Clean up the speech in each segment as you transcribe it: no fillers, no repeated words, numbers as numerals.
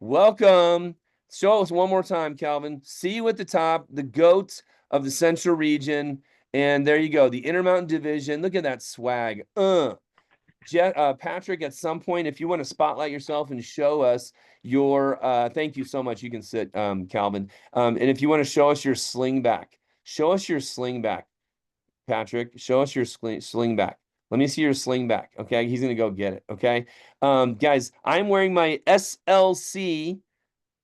Welcome. Show us one more time, Calvin. See you at the top, the GOAT of the Central Region. And there you go, the Intermountain Division. Look at that swag. Patrick, at some point, if you want to spotlight yourself and show us your, thank you so much. You can sit, Calvin. And if you want to show us your sling back, Patrick. Show us your sling back. Let me see your sling back. Okay, he's gonna go get it. Okay, guys, I'm wearing my SLC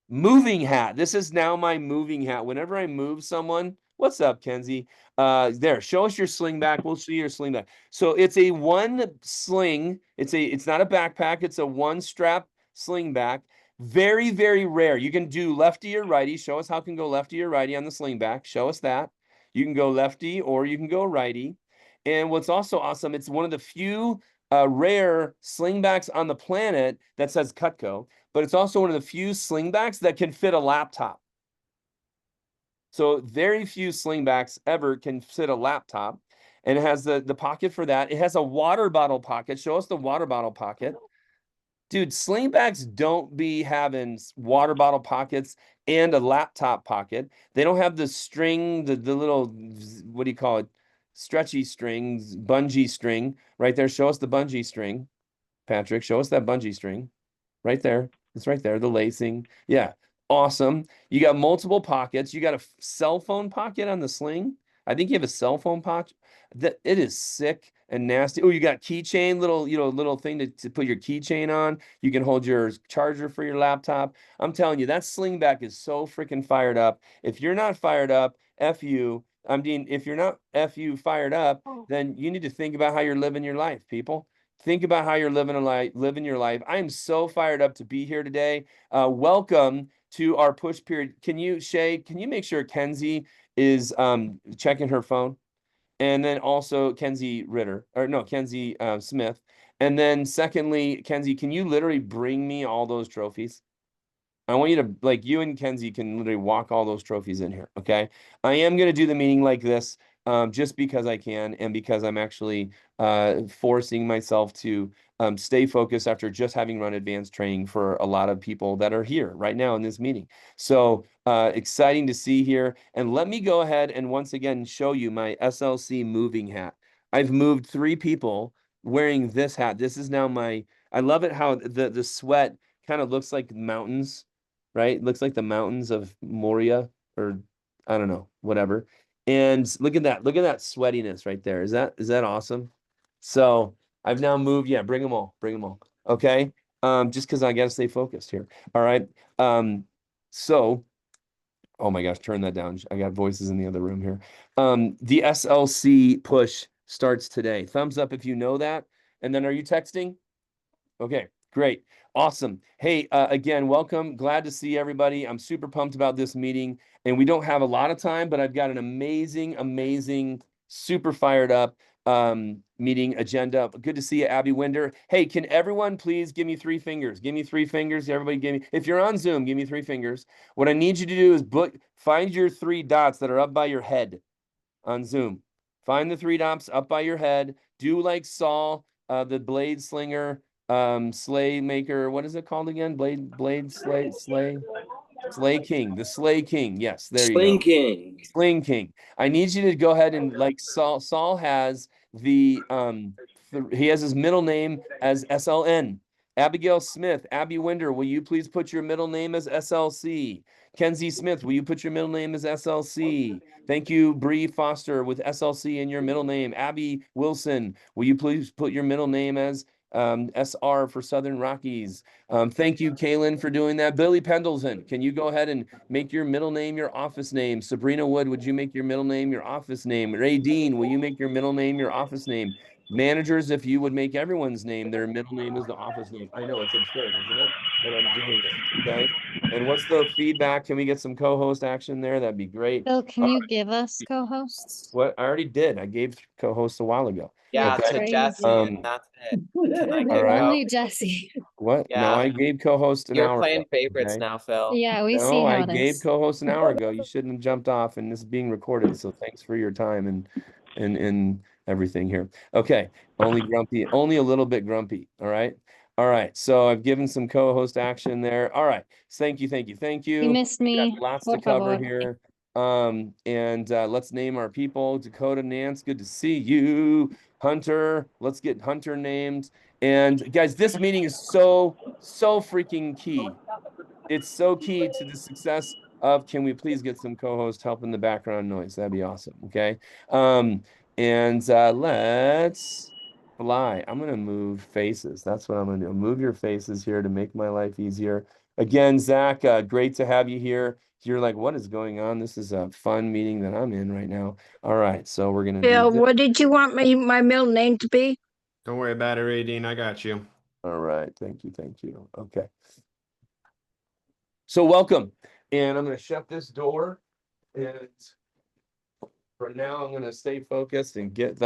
moving hat. This is now my moving hat. Whenever I move someone, what's up, Kenzie? There, show us your sling back. We'll see your sling back. So it's a one sling. It's not a backpack. It's a one strap sling back. Very, very rare. You can do lefty or righty. Show us how it can go lefty or righty on the sling back. Show us that. You can go lefty or you can go righty. And what's also awesome, it's one of the few rare slingbacks on the planet that says Cutco, but it's also one of the few slingbacks that can fit a laptop. So very few slingbacks ever can fit a laptop, and it has the pocket for that. It has a water bottle pocket. Show us the water bottle pocket. Dude, slingbacks don't be having water bottle pockets and a laptop pocket. They don't have the string, the little, what do you call it? Stretchy strings, bungee string right there. Show us the bungee string, Patrick. Show us that bungee string right there. It's right there, the lacing. Yeah, awesome. You got multiple pockets. You got a cell phone pocket on the sling. I think you have a cell phone pocket. That it is sick and nasty. Oh, you got keychain, little thing to put your keychain on. You can hold your charger for your laptop. I'm telling you, that slingback is so freaking fired up. If you're not fired up, F you. I mean, if you're not F you fired up, then you need to think about how you're living your life, people. Think about how you're living your life. I am so fired up to be here today. Welcome to our push period. Shay, can you make sure Kenzie is checking her phone? And then also Kenzie Smith. And then secondly, Kenzie, can you literally bring me all those trophies? I want you to, like, you and Kenzie can literally walk all those trophies in here, okay? I am going to do the meeting like this just because I can and because I'm actually forcing myself to stay focused after just having run advanced training for a lot of people that are here right now in this meeting. So exciting to see here. And let me go ahead and once again show you my SLC moving hat. I've moved 3 people wearing this hat. This is now I love it how the sweat kind of looks like mountains, right? It looks like the mountains of Moria, or I don't know, whatever. And look at that sweatiness right there. Is that awesome? So I've now moved. Yeah, bring them all. Okay. Just because I gotta stay focused here. All right. So, oh my gosh, turn that down. I got voices in the other room here. The SLC push starts today. Thumbs up if you know that. And then are you texting? Okay, great. Awesome. Hey, again, welcome. Glad to see everybody. I'm super pumped about this meeting. And we don't have a lot of time, but I've got an amazing, super fired up meeting agenda. Good to see you, Abby Winder. Hey, can everyone please give me 3 fingers? Give me 3 fingers. Everybody give me, if you're on Zoom, give me 3 fingers. What I need you to do is find your 3 dots that are up by your head on Zoom. Find the 3 dots up by your head. Do like Saul, the blade slinger, slay maker. What is it called again? Slay King. The Slay King. Yes, there you go. Sling King. I need you to go ahead and, like Saul has he has his middle name as SLN. Abigail Smith, Abby Winder, will you please put your middle name as SLC? Kenzie Smith, will you put your middle name as SLC? Thank you, Bree Foster, with SLC in your middle name. Abby Wilson, will you please put your middle name as SR for Southern Rockies? Thank you, Kaylin, for doing that. Billy Pendleton, can you go ahead and make your middle name your office name? Sabrina Wood, would you make your middle name your office name? Ray Dean, will you make your middle name your office name? Managers, if you would make everyone's name their middle name is the office name. I know it's absurd, isn't it? But I'm doing it. Okay. And what's the feedback? Can we get some co-host action there? That'd be great. Bill, can you give us co-hosts? What I already did. I gave co-hosts a while ago. Yeah, okay? to Jesse, and that's it. All right. Only Jesse. What? Yeah. No, I gave co-host an You're hour playing ago, favorites okay? now, Phil. Yeah, we see No, how I it gave is. co-host an hour ago. You shouldn't have jumped off, and this is being recorded. So thanks for your time and everything here. Okay, only a little bit grumpy. All right. All right, so I've given some co-host action there. All right, thank you, thank you, thank You you. missed We got me. lots to Por cover favor. here. And let's name our people. Dakota, Nance, good to see you. Hunter, let's get Hunter named. And guys, this meeting is so freaking key. It's so key to the success of, can we please get some co-host help in the background noise? That'd be awesome. Okay. And let's fly. I'm gonna move faces. That's what I'm gonna do. Move your faces here to make my life easier. Again, Zach, great to have you here. You're like, what is going on? This is a fun meeting that I'm in right now. All right, so we're gonna do Bill, this. what did you want my middle name to be? Don't worry about it, Radine. I got you. All right, thank you, thank you. Okay. So welcome, and I'm gonna shut this door, and for now, I'm gonna stay focused and get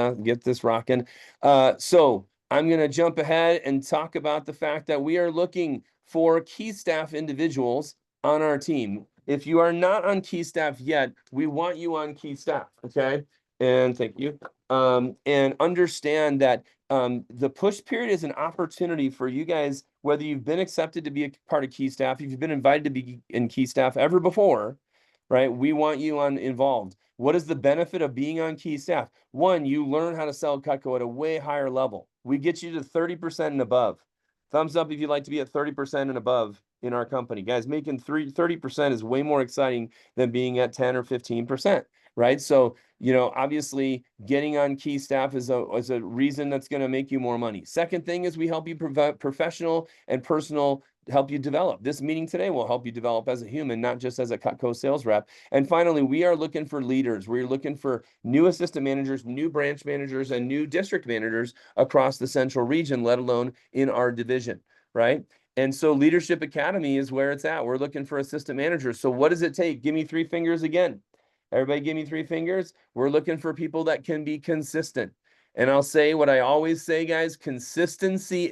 this rocking. So I'm gonna jump ahead and talk about the fact that we are looking for key staff individuals on our team. If you are not on key staff yet, we want you on key staff, okay? And thank you. And understand that the push period is an opportunity for you guys, whether you've been accepted to be a part of key staff, if you've been invited to be in key staff ever before, right? We want you involved. What is the benefit of being on key staff? One, you learn how to sell Cutco at a way higher level. We get you to 30% and above. Thumbs up if you'd like to be at 30% and above in our company. Guys, making 30% is way more exciting than being at 10 or 15%, right? So, obviously getting on key staff is a reason that's going to make you more money. Second thing is we help you provide professional and personal help you develop. This meeting today will help you develop as a human, not just as a Cutco sales rep. And finally, we are looking for leaders. We're looking for new assistant managers, new branch managers, and new district managers across the central region, let alone in our division, right? And so Leadership Academy is where it's at. We're looking for assistant managers. So what does it take? Give me 3 fingers again. Everybody give me 3 fingers. We're looking for people that can be consistent. And I'll say what I always say, guys, consistency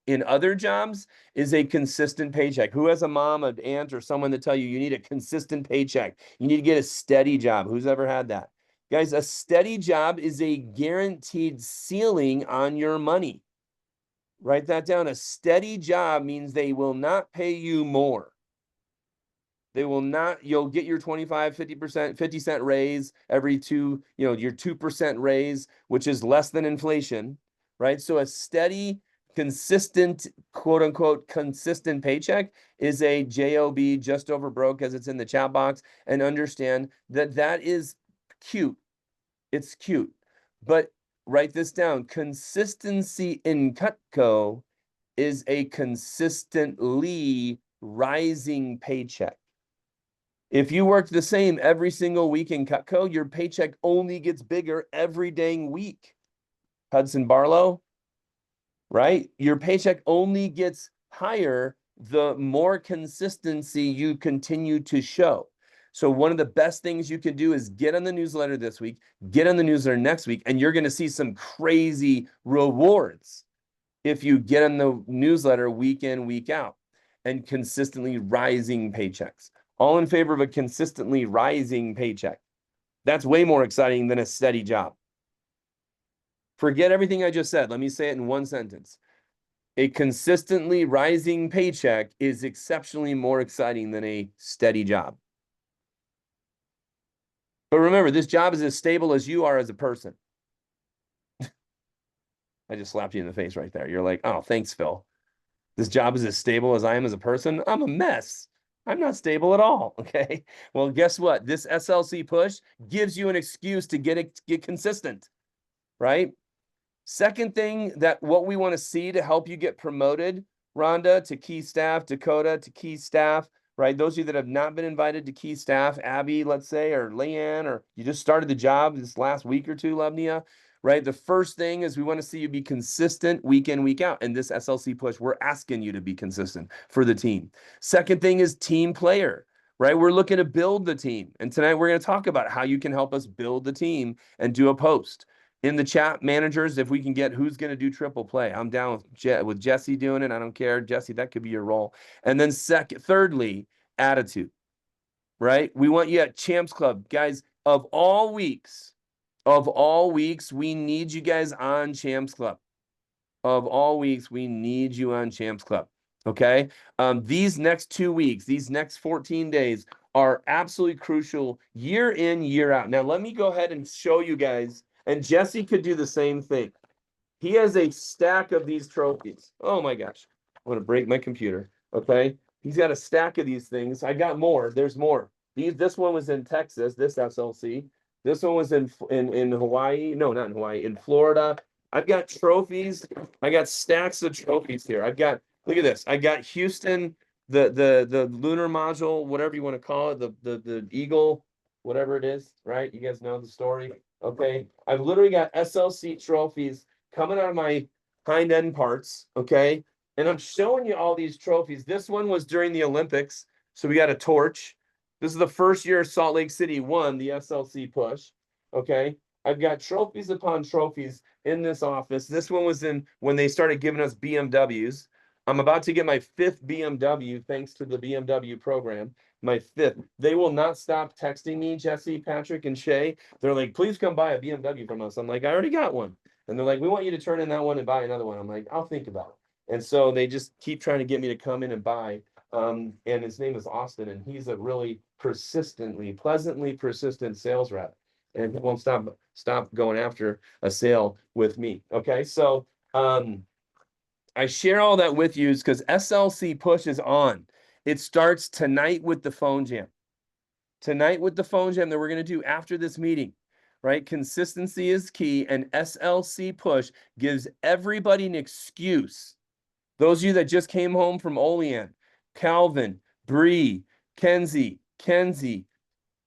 in other jobs is a consistent paycheck. Who has a mom, an aunt, or someone to tell you you need a consistent paycheck? You need to get a steady job. Who's ever had that? Guys, a steady job is a guaranteed ceiling on your money. Write that down. A steady job means they will not pay you more. They will not, you'll get your 25, 50%, 50-cent raise every your 2% raise, which is less than inflation, right? So a steady, consistent, quote unquote, consistent paycheck is a job, just over broke, as it's in the chat box. And understand that is cute. It's cute. But write this down. Consistency in Cutco is a consistently rising paycheck. If you work the same every single week in Cutco, your paycheck only gets bigger every dang week. Hudson Barlow, right? Your paycheck only gets higher the more consistency you continue to show. So one of the best things you can do is get on the newsletter this week, get on the newsletter next week, and you're going to see some crazy rewards if you get on the newsletter week in, week out, and consistently rising paychecks. All in favor of a consistently rising paycheck. That's way more exciting than a steady job. Forget everything I just said. Let me say it in one sentence. A consistently rising paycheck is exceptionally more exciting than a steady job. But remember, this job is as stable as you are as a person. I just slapped you in the face right there. You're like, oh, thanks, Phil. This job is as stable as I am as a person. I'm a mess. I'm not stable at all. Okay. Well, guess what? This SLC push gives you an excuse to get consistent, right? Second thing that what we want to see to help you get promoted, Rhonda, to key staff, Dakota to key staff, right? Those of you that have not been invited to key staff, Abby, let's say, or Leanne, or you just started the job this last week or two, Lavnia, right? The first thing is we want to see you be consistent week in, week out. And this SLC push, we're asking you to be consistent for the team. Second thing is team player, right? We're looking to build the team. And tonight we're going to talk about how you can help us build the team and do a post. In the chat, managers, if we can get who's going to do triple play. I'm down with Jesse doing it. I don't care. Jesse, that could be your role. And then thirdly, attitude, right? We want you at Champs Club. Guys, of all weeks, we need you guys on Champs Club. of all weeks, we need you on Champs Club. Okay. These next 2 weeks, these next 14 days are absolutely crucial year in, year out. Now, let me go ahead and show you guys, and Jesse could do the same thing. He has a stack of these trophies. Oh my gosh. I'm going to break my computer. Okay. He's got a stack of these things. I got more. There's more. This one was in Texas, this SLC. This one was in Hawaii. No, not in Hawaii, in Florida. I've got trophies. I got stacks of trophies here. I've got, look at this. I got Houston, the lunar module, whatever you want to call it, the Eagle, whatever it is, right? You guys know the story. Okay. I've literally got SLC trophies coming out of my hind end parts. Okay. And I'm showing you all these trophies. This one was during the Olympics. So we got a torch. This is the first year Salt Lake City won the SLC push. Okay. I've got trophies upon trophies in this office. This one was in when they started giving us BMWs. I'm about to get my 5th BMW thanks to the BMW program. My 5th. They will not stop texting me, Jesse, Patrick, and Shay. They're like, please come buy a BMW from us. I'm like, I already got one. And they're like, we want you to turn in that one and buy another one. I'm like, I'll think about it. And so they just keep trying to get me to come in and buy. And his name is Austin, and he's a really pleasantly persistent sales rep, and he won't stop going after a sale with me. Okay, so I share all that with you because SLC Push is on. It starts tonight with the phone jam. Tonight with the phone jam that we're going to do after this meeting, right? Consistency is key, and SLC Push gives everybody an excuse. Those of you that just came home from Olean, Calvin, Bree, Kenzie,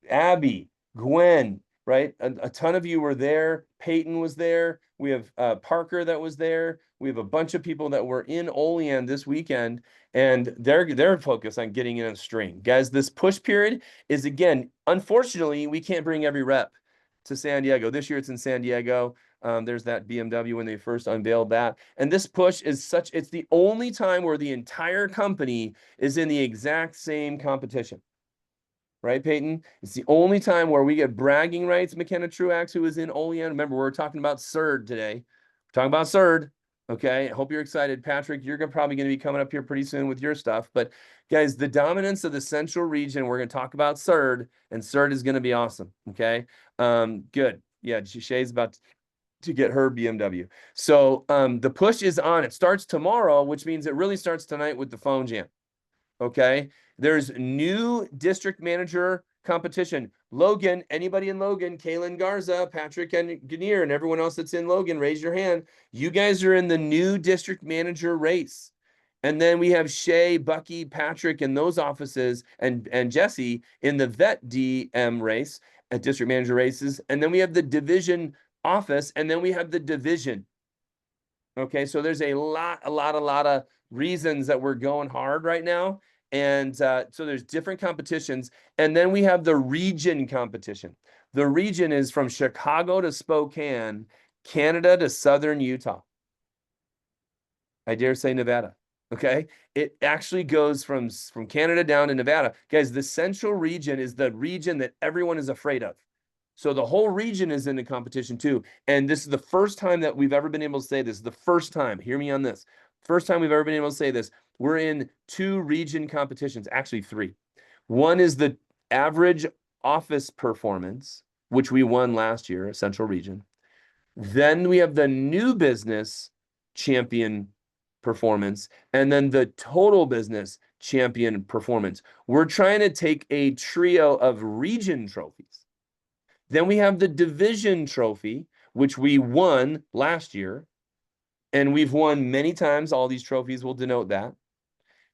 Abby, Gwen, right? A ton of you were there. Peyton was there. We have Parker that was there. We have a bunch of people that were in Olean this weekend, and they're focused on getting in a string. Guys, this push period is, again, unfortunately, we can't bring every rep to San Diego. This year it's in San Diego. There's that BMW when they first unveiled that. And this push is it's the only time where the entire company is in the exact same competition. Right, Peyton? It's the only time where we get bragging rights. McKenna Truax, who is in Olean. Remember, we're talking about CERD today. We're talking about CERD. Okay, I hope you're excited. Patrick, you're probably going to be coming up here pretty soon with your stuff. But guys, the dominance of the central region, we're going to talk about CERD, and CERD is going to be awesome. Okay, good. Yeah, Shay's about to get her BMW. So the push is on. It starts tomorrow, which means it really starts tonight with the phone jam. Okay, there's new district manager competition. Logan, anybody in Logan, Kaylin Garza, Patrick and Gannier, and everyone else that's in Logan, raise your hand. You guys are in the new district manager race. And then we have Shay, Bucky, Patrick, and those offices, and Jesse in the vet DM race at district manager races. And then we have the division office, and then we have the division. Okay, so there's a lot of reasons that we're going hard right now. And so there's different competitions. And then we have the region competition. The region is from Chicago to Spokane, Canada to Southern Utah. I dare say Nevada. Okay, it actually goes from Canada down to Nevada. Guys, the central region is the region that everyone is afraid of. So the whole region is in the competition too. And this is the first time that we've ever been able to say this. The first time, hear me on this. First time we've ever been able to say this. We're in 2 region competitions, actually 3. One is the average office performance, which we won last year, Central Region. Then we have the new business champion performance, and then the total business champion performance. We're trying to take a trio of region trophies. Then we have the division trophy, which we won last year, and we've won many times. All these trophies will denote that.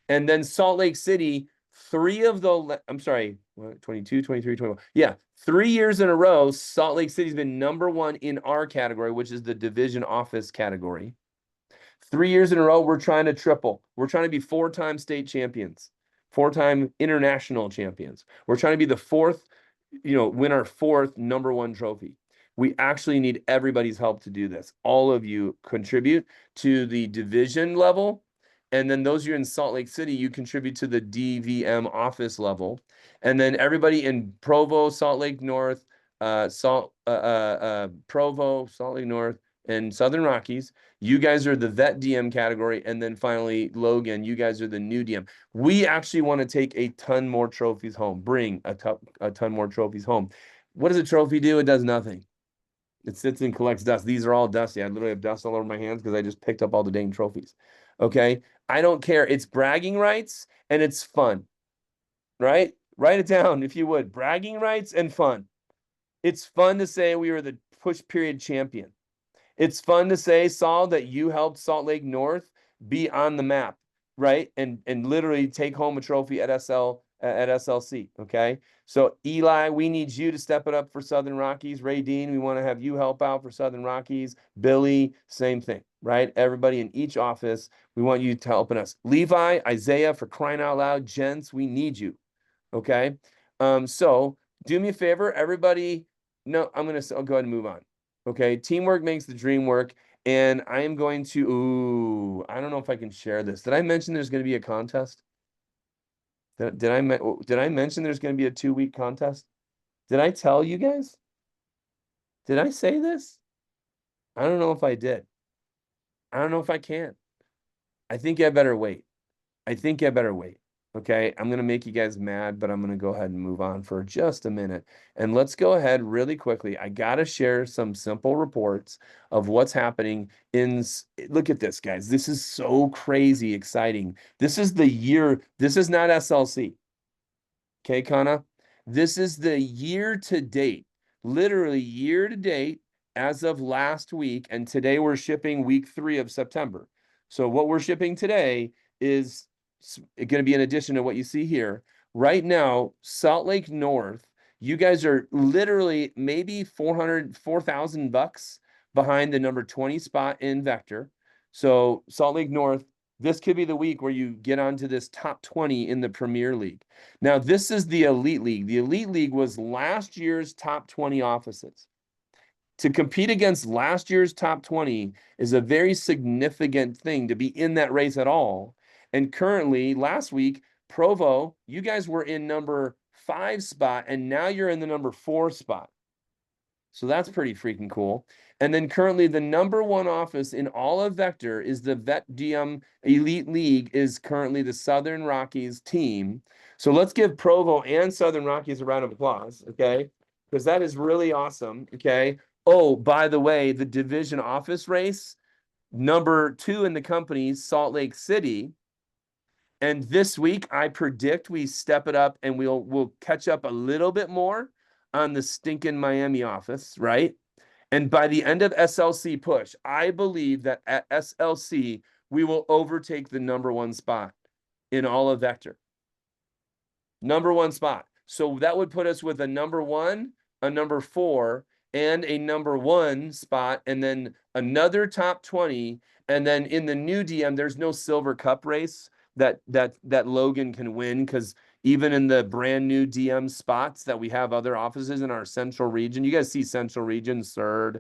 And then Salt Lake City, 3 of the, I'm sorry, 22, 23, 21. Yeah, 3 years in a row, Salt Lake City's been #1 in our category, which is the division office category. 3 years in a row, we're trying to triple. We're trying to be 4-time state champions, 4-time international champions. We're trying to be the 4th, win our 4th #1 trophy. We actually need everybody's help to do this. All of you contribute to the division level. And then those of you in Salt Lake City, you contribute to the DVM office level. And then everybody in Provo, Salt Lake North, Provo, Salt Lake North, and Southern Rockies. You guys are the vet DM category. And then finally, Logan, you guys are the new DM. We actually want to take a ton more trophies home, bring a ton more trophies home. What does a trophy do? It does nothing. It sits and collects dust. These are all dusty. I literally have dust all over my hands because I just picked up all the dang trophies. Okay. I don't care. It's bragging rights and it's fun, right? Write it down if you would. Bragging rights and fun. It's fun to say we were the push period champion. It's fun to say, Saul, that you helped Salt Lake North be on the map, right? And literally take home a trophy at SLC. Okay. So Eli, we need you to step it up for Southern Rockies. Ray Dean, we want to have you help out for Southern Rockies. Billy, same thing, right? Everybody in each office, we want you to helping us. Levi, Isaiah, for crying out loud, gents, we need you. Okay. So do me a favor, everybody. No, I'll go ahead and move on. Okay. Teamwork makes the dream work. And I am going to, I don't know if I can share this. Did I mention there's going to be a contest? Did I mention there's going to be a 2-week contest? Did I tell you guys? Did I say this? I don't know if I did. I don't know if I can. I think I better wait. Okay, I'm going to make you guys mad, but I'm going to go ahead and move on for just a minute. And let's go ahead really quickly. I got to share some simple reports of what's happening look at this, guys. This is so crazy exciting. This is the year. This is not SLC. Okay, Kana? This is the year to date, literally year to date as of last week. And today we're shipping week 3 of September. So what we're shipping today is going to be in addition to what you see here. Right now, Salt Lake North, you guys are literally maybe $4,000 behind the number 20 spot in Vector. So Salt Lake North, this could be the week where you get onto this top 20 in the Premier League. Now, this is the Elite League. The Elite League was last year's top 20 offices. To compete against last year's top 20 is a very significant thing to be in that race at all. And currently, last week, Provo, you guys were in number 5 spot, and now you're in the number 4 spot. So that's pretty freaking cool. And then currently, the number 1 office in all of Vector is the Vet DM Elite League is currently the Southern Rockies team. So let's give Provo and Southern Rockies a round of applause, okay? Because that is really awesome, okay? Oh, by the way, the division office race, number 2 in the company, Salt Lake City. And this week, I predict we step it up and we'll catch up a little bit more on the stinking Miami office, right? And by the end of SLC Push, I believe that at SLC, we will overtake the number 1 spot in all of Vector. Number 1 spot. So that would put us with a number 1, a number 4, and a number 1 spot, and then another top 20. And then in the new DM, there's no Silver Cup race that Logan can win, because even in the brand new DM spots that we have other offices in our central region, you guys see central region, CERD,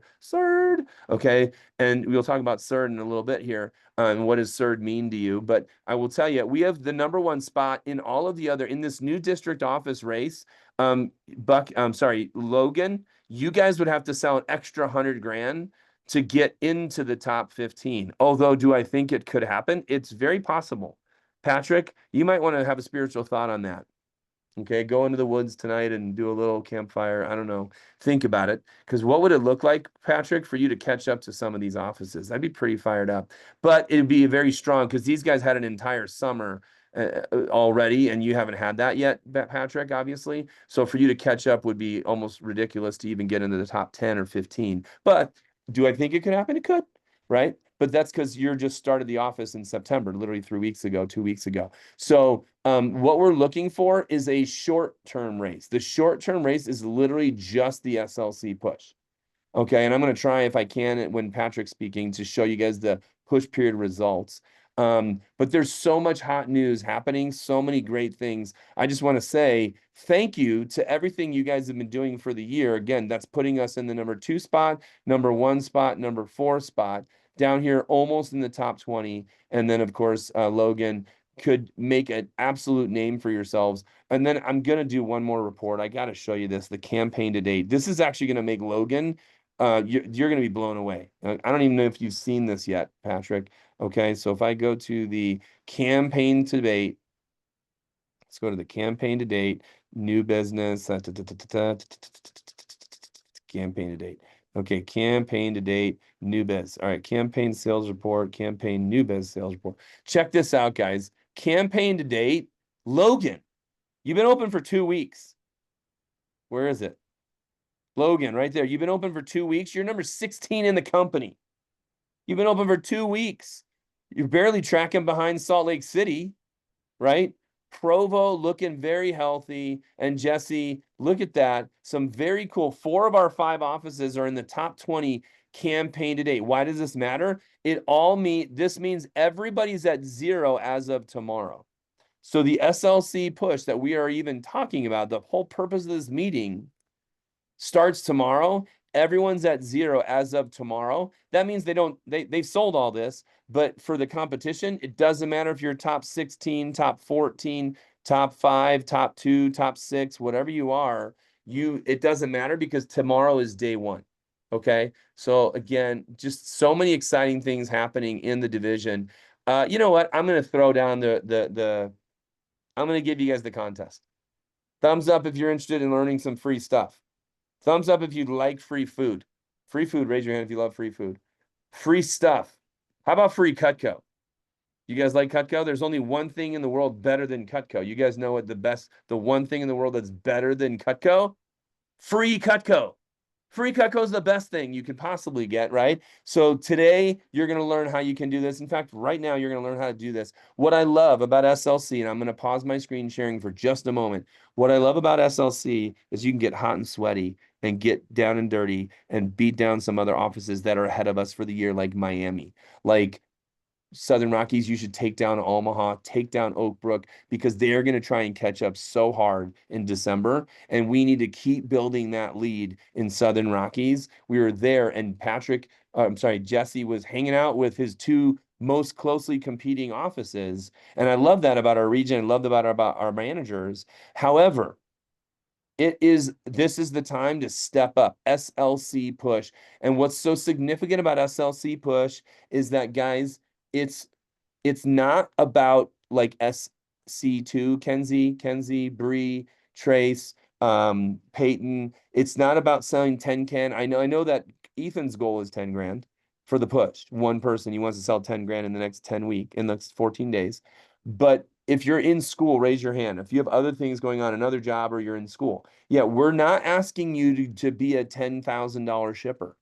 okay? And we'll talk about CERD in a little bit here. What does CERD mean to you? But I will tell you, we have the number 1 spot in all of the other, in this new district office race. Logan, you guys would have to sell an extra 100 grand to get into the top 15. Although, do I think it could happen? It's very possible. Patrick, you might want to have a spiritual thought on that. Okay, go into the woods tonight and do a little campfire. I don't know. Think about it. Because what would it look like, Patrick, for you to catch up to some of these offices? I'd be pretty fired up. But it'd be very strong, because these guys had an entire summer already, and you haven't had that yet, Patrick, obviously. So for you to catch up would be almost ridiculous to even get into the top 10 or 15. But do I think it could happen? It could, right? But that's because you're just started the office in September, literally 2 weeks ago. So what we're looking for is a short-term race. The short-term race is literally just the SLC push. Okay, and I'm going to try, if I can, when Patrick's speaking, to show you guys the push period results. But there's so much hot news happening, so many great things. I just want to say thank you to everything you guys have been doing for the year. Again, that's putting us in the number 2 spot, number 1 spot, number 4 spot. Down here, almost in the top 20. And then, of course, Logan could make an absolute name for yourselves. And then I'm going to do one more report. I got to show you this, the campaign to date. This is actually going to make Logan you're going to be blown away. I don't even know if you've seen this yet, Patrick. Okay, so if I go to the campaign to date, let's go to the campaign to date, new business, campaign to date. Okay, campaign to date, new biz. All right, campaign sales report, campaign new biz sales report. Check this out, guys. Campaign to date, Logan, you've been open for 2 weeks. Where is it? Logan, right there. You've been open for 2 weeks. You're number 16 in the company. You've been open for 2 weeks. You're barely tracking behind Salt Lake City, right? Provo looking very healthy. And Jesse, look at that. Some very cool. 4 of our 5 offices are in the top 20 campaign to date. Why does this matter? This means everybody's at 0 as of tomorrow. So the SLC push that we are even talking about, the whole purpose of this meeting starts tomorrow. Everyone's at 0 as of tomorrow. That means they've sold all this, but for the competition, it doesn't matter if you're top 16, top 14, top 5, top 2, top 6, whatever you are, it doesn't matter because tomorrow is day 1. Okay. So again, just so many exciting things happening in the division. You know what? I'm going to throw down I'm going to give you guys the contest. Thumbs up if you're interested in learning some free stuff. Thumbs up if you'd like free food. Free food, raise your hand if you love free food. Free stuff. How about free Cutco? You guys like Cutco? There's only one thing in the world better than Cutco. You guys know what the one thing in the world that's better than Cutco? Free Cutco. Free Cutco is the best thing you could possibly get, right? So today, you're going to learn how you can do this. In fact, right now, you're going to learn how to do this. What I love about SLC, and I'm going to pause my screen sharing for just a moment. What I love about SLC is you can get hot and sweaty and get down and dirty and beat down some other offices that are ahead of us for the year, like Miami, like Southern Rockies. You should take down Omaha, take down Oak Brook, because they're going to try and catch up so hard in December. And we need to keep building that lead in Southern Rockies. We were there, and Jesse was hanging out with his 2 most closely competing offices. And I love that about our region. I love that about our managers. However, this is the time to step up. SLC push. And what's so significant about SLC push is that, guys, it's not about like SC2, Kenzie, Bree, Trace, Peyton. It's not about selling 10 can. I know that Ethan's goal is 10 grand for the push. One person, he wants to sell 10 grand in the next 14 days. But if you're in school, raise your hand. If you have other things going on, another job, or you're in school. Yeah, we're not asking you to be a $10,000 shipper.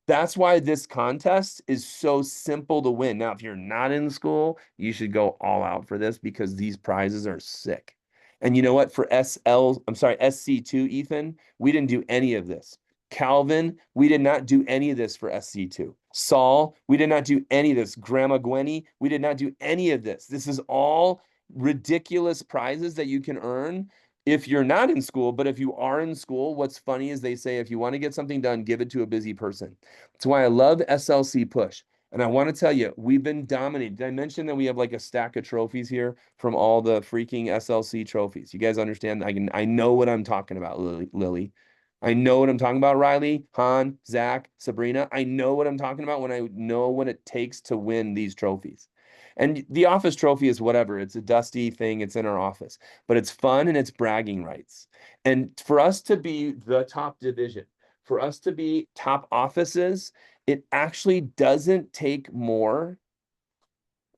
That's why this contest is so simple to win. Now, if you're not in school, you should go all out for this because these prizes are sick. And you know what? For SC2, Ethan, we didn't do any of this. Calvin, we did not do any of this for SC2. Saul, we did not do any of this. Grandma Gwenny, we did not do any of this. This is all ridiculous prizes that you can earn if you're not in school. But if you are in school, what's funny is they say, if you want to get something done, give it to a busy person. That's why I love SLC Push. And I want to tell you, we've been dominating. Did I mention that we have like a stack of trophies here from all the freaking SLC trophies? You guys understand? I know what I'm talking about, Lily. I know what I'm talking about, Riley, Han, Zach, Sabrina. I know what I'm talking about when I know what it takes to win these trophies. And the office trophy is whatever. It's a dusty thing. It's in our office, but it's fun and it's bragging rights. And for us to be the top division, for us to be top offices, it actually doesn't take more.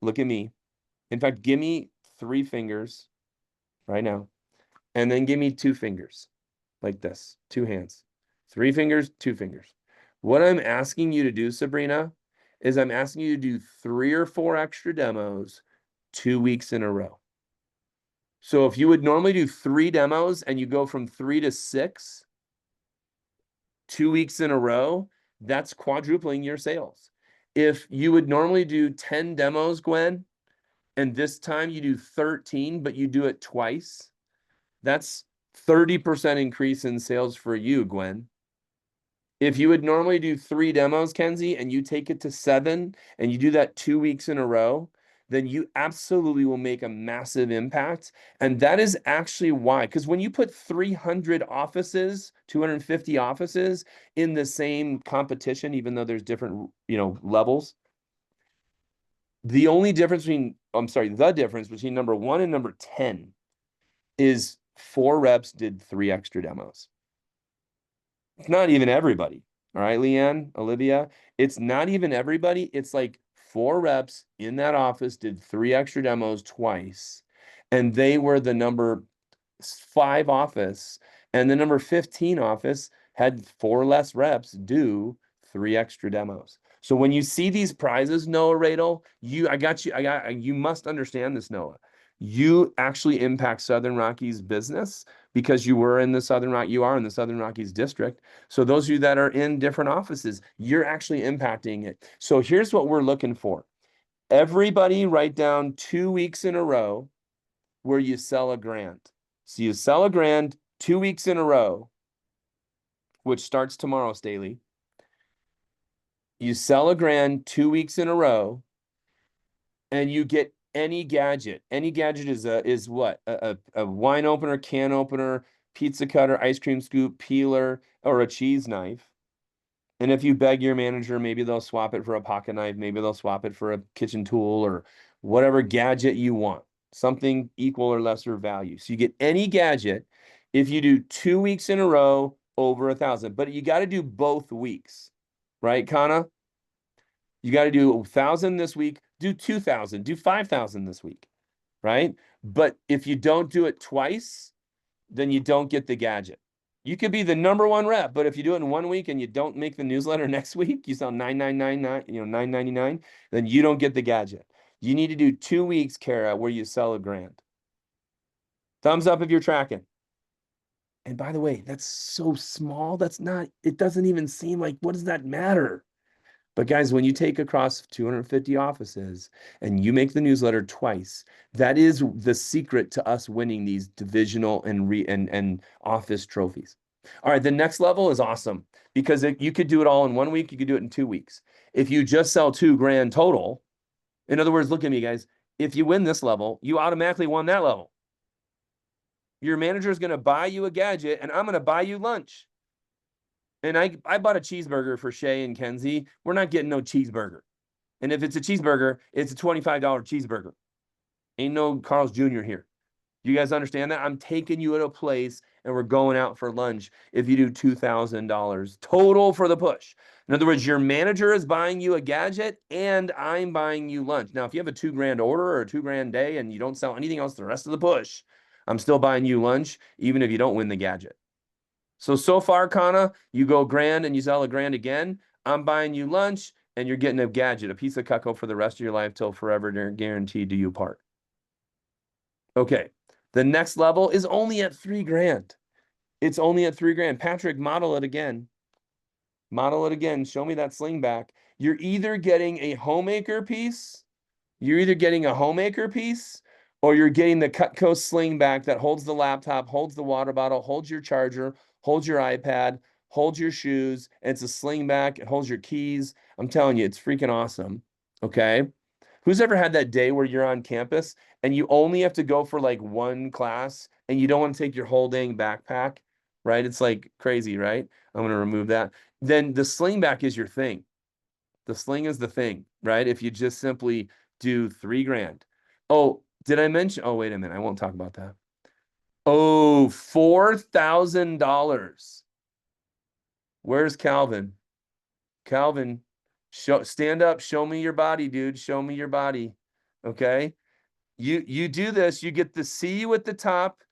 Look at me. In fact, give me 3 fingers right now, and then give me 2 fingers like this, 2 hands, 3 fingers, 2 fingers. What I'm asking you to do, Sabrina, is I'm asking you to do 3 or 4 extra demos 2 weeks in a row. So if you would normally do 3 demos and you go from 3 to 6, 2 weeks in a row, that's quadrupling your sales. If you would normally do 10 demos, Gwen, and this time you do 13, but you do it twice, that's 30% increase in sales for you, Gwen. If you would normally do 3 demos, Kenzie, and you take it to 7, and you do that 2 weeks in a row, then you absolutely will make a massive impact. And that is actually why, because when you put 300 offices, 250 offices in the same competition, even though there's different, levels, the difference between number 1 and number 10 is 4 reps did 3 extra demos. It's not even everybody. All right, Leanne, Olivia, it's not even everybody. It's like 4 reps in that office did 3 extra demos twice, and they were the number 5 office, and the number 15 office had 4 less reps do 3 extra demos. So when you see these prizes, Noah Radel, you must understand this, Noah. You actually impact Southern Rockies business because you are in the Southern Rockies district. So those of you that are in different offices, you're actually impacting it. So here's what we're looking for. Everybody write down 2 weeks in a row where you sell $1,000. So you sell $1,000 2 weeks in a row, which starts tomorrow, Staley. You sell $1,000 2 weeks in a row, and you get any gadget. Any gadget is what? A wine opener, can opener, pizza cutter, ice cream scoop, peeler, or a cheese knife. And if you beg your manager, maybe they'll swap it for a pocket knife, maybe they'll swap it for a kitchen tool or whatever gadget you want. Something equal or lesser value. So you get any gadget if you do 2 weeks in a row over 1,000. But you got to do both weeks, right, Kana? You got to do 1,000 this week, do 2,000, do 5,000 this week, right? But if you don't do it twice, then you don't get the gadget. You could be the number 1 rep, but if you do it in 1 week and you don't make the newsletter next week, you sell $9.99, then you don't get the gadget. You need to do 2 weeks, Kara, where you sell $1,000. Thumbs up if you're tracking. And by the way, that's so small. It doesn't even seem like, what does that matter? But guys, when you take across 250 offices and you make the newsletter twice, that is the secret to us winning these divisional and office trophies. All right, the next level is awesome because you could do it all in 1 week. You could do it in 2 weeks. If you just sell $2,000 total, in other words, look at me, guys. If you win this level, you automatically won that level. Your manager is going to buy you a gadget, and I'm going to buy you lunch. And I bought a cheeseburger for Shay and Kenzie. We're not getting no cheeseburger. And if it's a cheeseburger, it's a $25 cheeseburger. Ain't no Carl's Jr. here. You guys understand that? I'm taking you at a place and we're going out for lunch if you do $2,000 total for the push. In other words, your manager is buying you a gadget and I'm buying you lunch. Now, if you have a $2,000 order or a $2,000 day and you don't sell anything else the rest of the push, I'm still buying you lunch, even if you don't win the gadget. So far, Kana, you go $1,000 and you sell $1,000 again. I'm buying you lunch and you're getting a gadget, a piece of Cutco for the rest of your life till forever guaranteed to you part. Okay. The next level is only at $3,000. It's only at $3,000. Patrick, model it again. Model it again. Show me that sling back. You're either getting a homemaker piece, or you're getting the Cutco sling back that holds the laptop, holds the water bottle, holds your charger, holds your iPad, holds your shoes, and it's a sling back. It holds your keys. I'm telling you, it's freaking awesome. Okay. Who's ever had that day where you're on campus and you only have to go for like 1 class and you don't want to take your whole dang backpack, right? It's like crazy, right? I'm going to remove that. Then the sling back is your thing. The sling is the thing, right? If you just simply do $3,000. Oh, did I mention? Oh, wait a minute. I won't talk about that. Oh, $4,000. Where's Calvin? Calvin, stand up. Show me your body, dude. Show me your body. Okay. You do this. You get the CU at the top.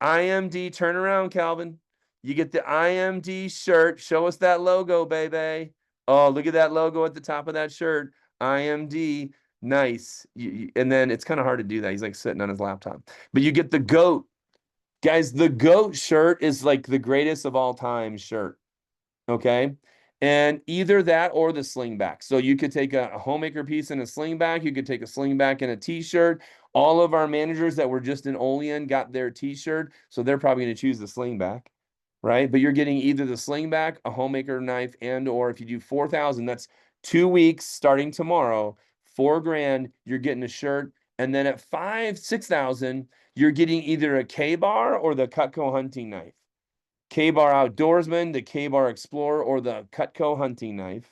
IMD. Turn around, Calvin. You get the IMD shirt. Show us that logo, baby. Oh, look at that logo at the top of that shirt. IMD. Nice. And then it's kind of hard to do that. He's like sitting on his laptop. But you get the GOAT. Guys, the GOAT shirt is like the greatest of all time shirt. Okay. And either that or the sling back. So you could take a homemaker piece and a sling back. You could take a sling back and a t-shirt. All of our managers that were just in Olean got their t-shirt. So they're probably going to choose the sling back, right? But you're getting either the sling back, a homemaker knife, and or if you do 4,000, that's 2 weeks starting tomorrow, $4,000, you're getting a shirt. And then at 6,000, you're getting either a K-bar or the Cutco hunting knife. K-bar Outdoorsman, the K-bar Explorer, or the Cutco hunting knife.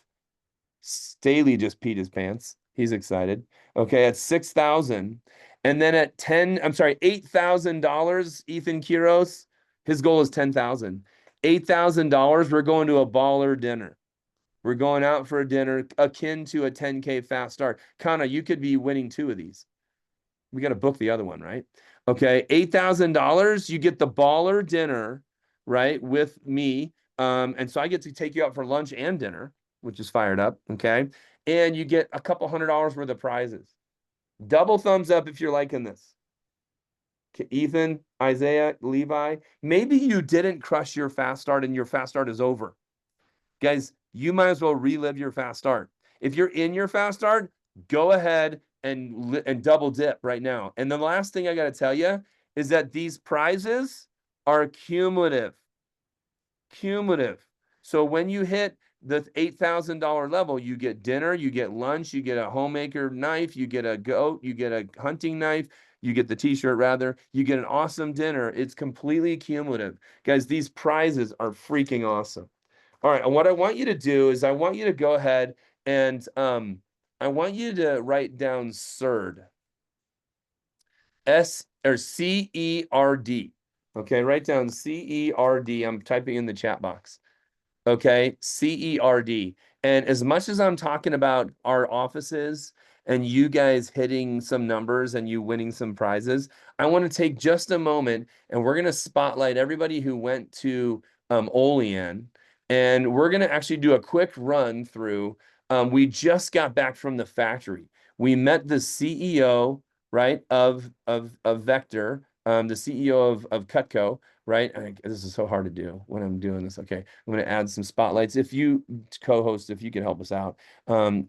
Staley just peed his pants. He's excited. Okay, at 6,000. And then at $8,000, Ethan Quiros, his goal is 10,000. $8,000, we're going to a baller dinner. We're going out for a dinner akin to a 10K fast start. Kana, you could be winning 2 of these. We got to book the other one, right? Okay, $8,000, you get the baller dinner, right, with me. And so I get to take you out for lunch and dinner, which is fired up, okay? And you get a couple $100 worth of prizes. Double thumbs up if you're liking this. Okay, Ethan, Isaiah, Levi, maybe you didn't crush your fast start and your fast start is over. Guys, you might as well relive your fast start. If you're in your fast start, go ahead and double dip right now. And the last thing I got to tell you is that these prizes are cumulative. Cumulative. So when you hit the $8,000 level, you get dinner, you get lunch, you get a homemaker knife, you get a goat, you get a hunting knife, you get the t-shirt rather, you get an awesome dinner. It's completely cumulative. Guys, these prizes are freaking awesome. All right, and what I want you to do is I want you to go ahead and I want you to write down CERD. CERD. Okay, write down CERD. I'm typing in the chat box. Okay, CERD. And as much as I'm talking about our offices and you guys hitting some numbers and you winning some prizes, I want to take just a moment and we're going to spotlight everybody who went to Olean. And we're going to actually do a quick run through. We just got back from the factory. We met the CEO, right, of Vector, the CEO of Cutco, right? This is so hard to do when I'm doing this. Okay, I'm going to add some spotlights. If you co-host, if you could help us out,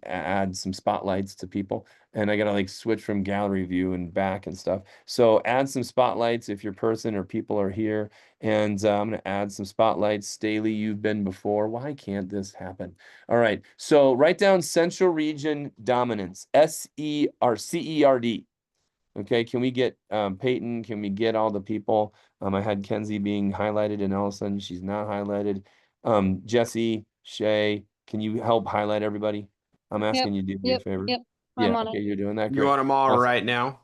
add some spotlights to people. And I got to like switch from gallery view and back and stuff. So add some spotlights if your person or people are here. And I'm going to add some spotlights. Staley, you've been before. Why can't this happen? All right. So write down Central Region Dominance, CERD. Okay. Can we get Peyton? Can we get all the people? I had Kenzie being highlighted and all of a sudden she's not highlighted. Jesse, Shay, can you help highlight everybody? I'm asking you to do me a favor. Yep. Yeah, I'm on okay, it. you're doing that. You Great. want them all Awesome. right now?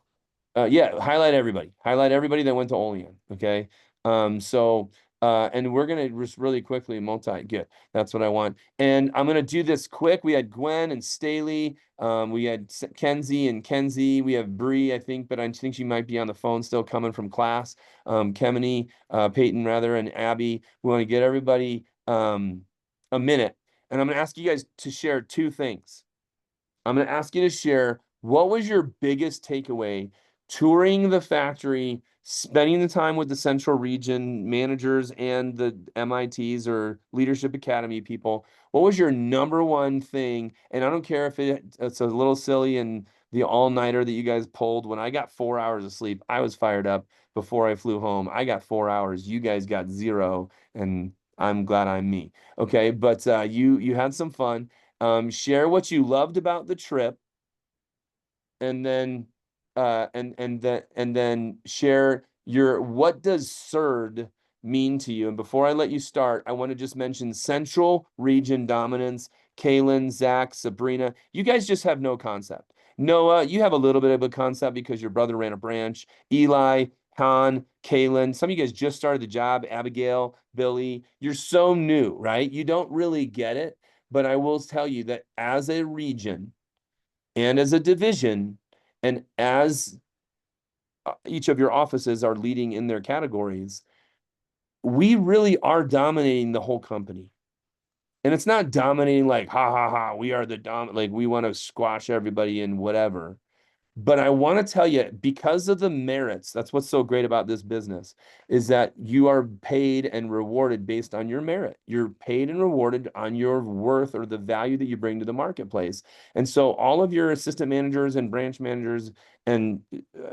Yeah, highlight everybody. Highlight everybody that went to Olean. Okay. And we're gonna just really quickly good. That's what I want. And I'm gonna do this quick. We had Gwen and Staley. We had Kenzie and Kenzie. We have Bree, I think, but I think she might be on the phone still coming from class. Kemeny, Peyton rather, and Abby. We want to get everybody a minute. And I'm gonna ask you guys to share 2 things. I'm going to ask you to share what was your biggest takeaway touring the factory, spending the time with the Central Region managers and the MITs or Leadership Academy people. What was your number one thing? And I don't care if it's a little silly and the all-nighter that you guys pulled. When I got 4 hours of sleep, I was fired up before I flew home. I got 4 hours. You guys got 0, and I'm glad I'm me. Okay, but you had some fun. Share what you loved about the trip, and then share what does CERD mean to you. And before I let you start, I want to just mention Central Region Dominance. Kaylin, Zach, Sabrina, you guys just have no concept. Noah, you have a little bit of a concept because your brother ran a branch. Eli, Khan, Kaylin, some of you guys just started the job. Abigail, Billy, you're so new, right? You don't really get it. But I will tell you that as a region and as a division, and as each of your offices are leading in their categories, we really are dominating the whole company. And it's not dominating like, ha, ha, ha, we are the like we want to squash everybody and whatever. But I want to tell you, because of the merits, that's what's so great about this business, is that you are paid and rewarded based on your merit. You're paid and rewarded on your worth or the value that you bring to the marketplace. And so all of your assistant managers and branch managers and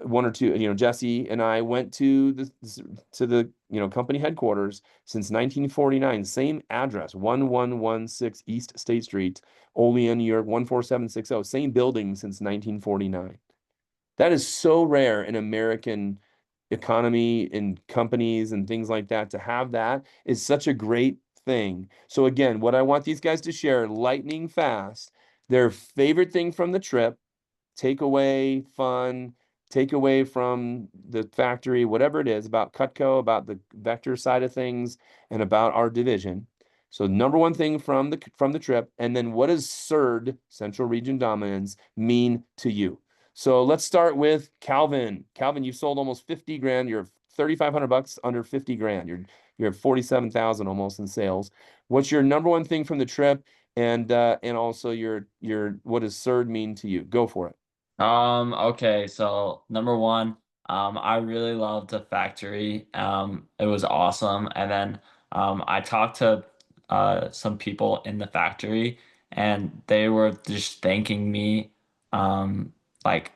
one or two, Jesse and I went to the company headquarters since 1949, same address, 1116 East State Street, Olean, New York, 14760, same building since 1949. That is so rare in American economy and companies and things like that. To have that is such a great thing. So again, what I want these guys to share lightning fast, their favorite thing from the trip, takeaway, fun, takeaway from the factory, whatever it is about Cutco, about the vector side of things, and about our division. So number one thing from the trip, and then what does CERD, Central Region Dominance, mean to you? So let's start with Calvin. Calvin, you've sold almost 50 grand. You're 3,500 bucks under 50 grand. You're at 47,000 almost in sales. What's your number one thing from the trip? And also your what does CERD mean to you? Go for it. Okay, so number one, I really loved the factory. It was awesome. And then I talked to some people in the factory and they were just thanking me like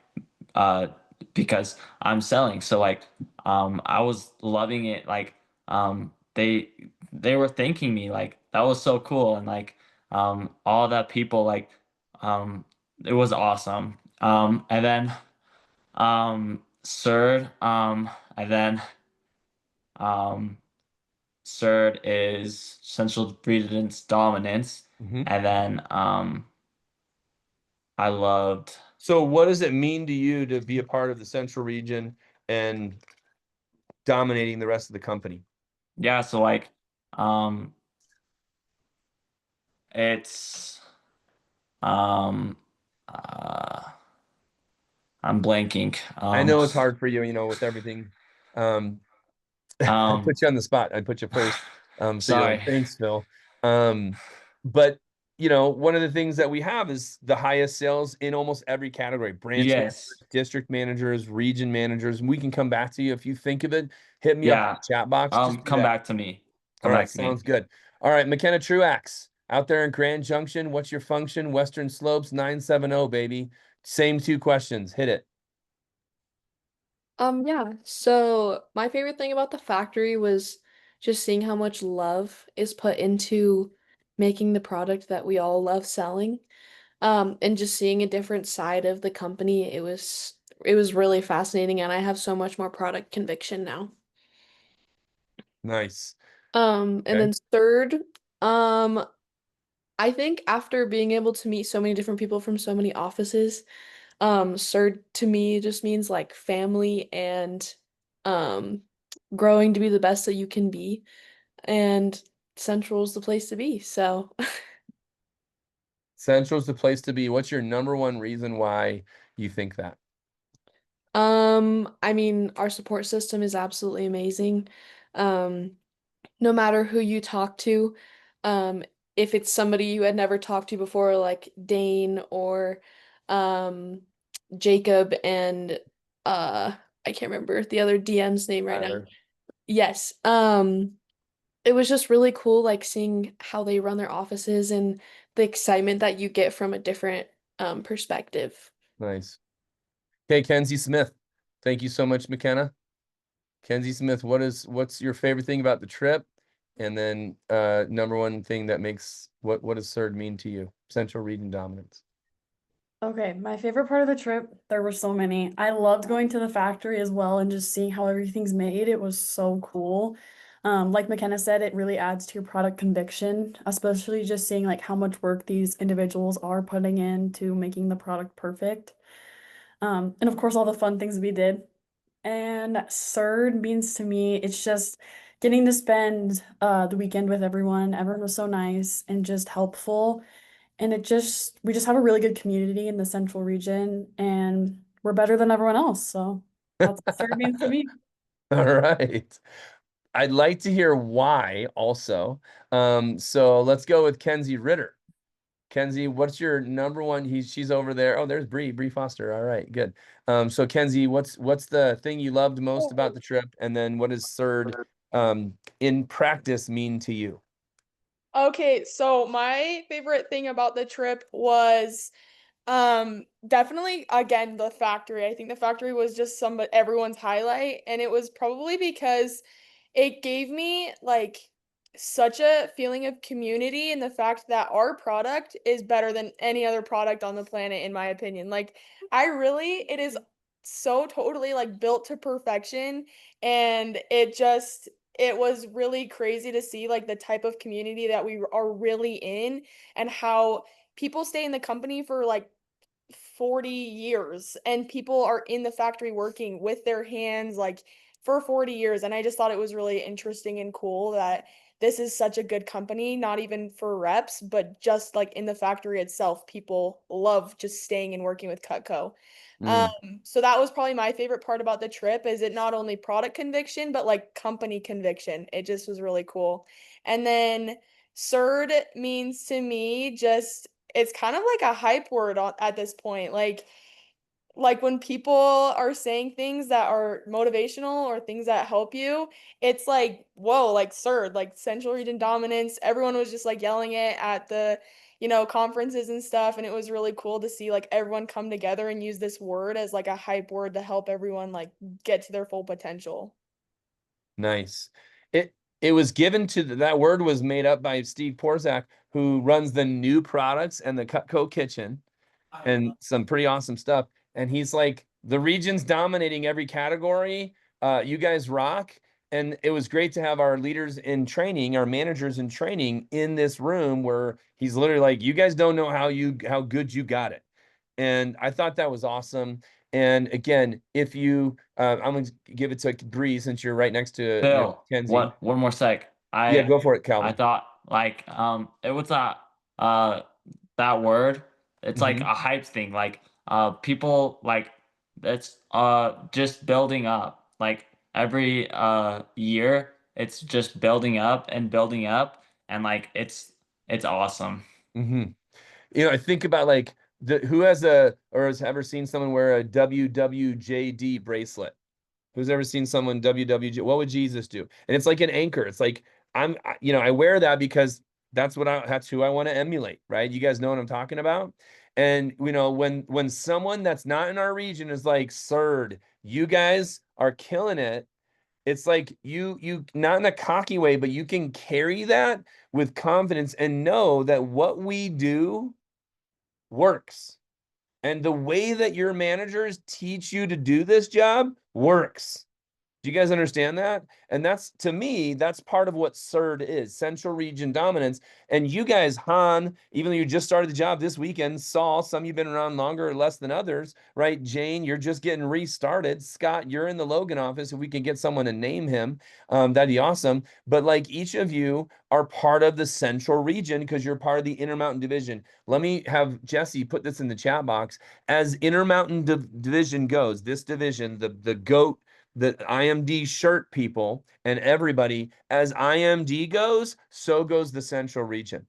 uh because I'm selling. So like I was loving it. Like they were thanking me. Like that was so cool. And like all that people like it was awesome. And then third, and then um third is Central Region's dominance. Mhm. And then I loved So what does it mean to you to be a part of the Central Region and dominating the rest of the company? yeah, so like um it's um uh I'm blanking. I know it's hard for you, with everything. Um, I Um put you on the spot. I put you first. So you're like, sorry. thanks, Phil. But one of the things that we have is the highest sales in almost every category. Branch managers, Yes. district managers, region managers. We can come back to you if you think of it. Hit me up in Yeah. the chat box. Just do Come that. back to me. All Come right, back to me. sounds good. All right, McKenna Truax out there in Grand Junction. What's your function? Western Slopes 970, baby. Same two questions. Hit it. Yeah. So my favorite thing about the factory was just seeing how much love is put into making the product that we all love selling. And just seeing a different side of the company, it was really fascinating and I have so much more product conviction now. Nice. And Okay. then third, um, I think after being able to meet so many different people from so many offices, CERD to me just means like family and um growing to be the best that you can be. And Central's the place to be. So Central's the place to be. What's your number one reason why you think that? I mean, our support system is absolutely amazing. Um, no matter who you talk to, um, if it's somebody you had never talked to before, like Dane or um Jacob and uh I can't remember the other DM's name right now. Tyler. Yes. It was just really cool like seeing how they run their offices and the excitement that you get from a different perspective. Nice. Okay, Kenzie Smith. Thank you so much, McKenna. Kenzie Smith, what's your favorite thing about the trip? And then number one thing that makes what does CERD mean to you? Central Region Dominance. Okay, my favorite part of the trip, there were so many. I loved going to the factory as well and just seeing how everything's made. It was so cool. Like McKenna said, it really adds to your product conviction, especially just seeing like how much work these individuals are putting into making the product perfect. And of course, all the fun things we did. And third means to me, it's just getting to spend the weekend with everyone. Everyone was so nice and just helpful. And we just have a really good community in the central region and we're better than everyone else. So that's what third means to me. All right. I'd like to hear why also. So let's go with Kenzie Ritter. Kenzie, what's your number one? She's over there. Oh, there's Bree Foster. All right, good. So Kenzie, what's the thing you loved most about the trip? And then what does CERD in practice mean to you? Okay, so my favorite thing about the trip was Definitely again the factory. I think the factory was just everyone's highlight, and it was probably because it gave me like such a feeling of community, and the fact that our product is better than any other product on the planet in my opinion. Like it is so totally like built to perfection, and it was really crazy to see like the type of community that we are really in, and how people stay in the company for like 40 years, and people are in the factory working with their hands like for 40 years. And I just thought it was really interesting and cool that this is such a good company, not even for reps, but just like in the factory itself, people love just staying and working with Cutco. Mm. So that was probably my favorite part about the trip, is it not only product conviction, but like company conviction. It just was really cool. And then CERD means to me just it's kind of like a hype word at this point. Like when people are saying things that are motivational or things that help you, it's like, whoa, like CERD, like Central Region Dominance. Everyone was just like yelling it at the, conferences and stuff. And it was really cool to see like everyone come together and use this word as like a hype word to help everyone like get to their full potential. Nice. It was given to that word was made up by Steve Porzak, who runs the new products and the Cutco kitchen and some pretty awesome stuff. And he's like, the region's dominating every category. You guys rock. And it was great to have our leaders in training, our managers in training in this room where he's literally like, you guys don't know how good you got it. And I thought that was awesome. And again, if you, I'm going to give it to Bree since you're right next to Bill, Kenzie. one more sec. Yeah, go for it, I Calvin. thought like it was that word. It's like Mhm. a hype thing. Like people like it's just building up. Like every year it's just building up, and like it's awesome. Mhm. I think about like who has or has ever seen someone wear a WWJD bracelet? Who's ever seen someone WWJ? What would Jesus do? And it's like an anchor. It's like I wear that because that's who I want to emulate, right? You guys know what I'm talking about. And when someone that's not in our region is like, "Sird, you guys are killing it." It's like you not in a cocky way, but you can carry that with confidence and know that what we do works. And the way that your managers teach you to do this job works. Do you guys understand that? And that's, to me, that's part of what CERD is, Central Region Dominance. And you guys, Han, even though you just started the job this weekend, Saul, some of you've been around longer or less than others, right? Jane, you're just getting restarted. Scott, you're in the Logan office. If we can get someone to name him, that'd be awesome. But like each of you are part of the Central Region because you're part of the Intermountain Division. Let me have Jesse put this in the chat box. As Intermountain Division goes, this division, the GOAT, the IMD shirt people and everybody, as IMD goes, so goes the Central Region.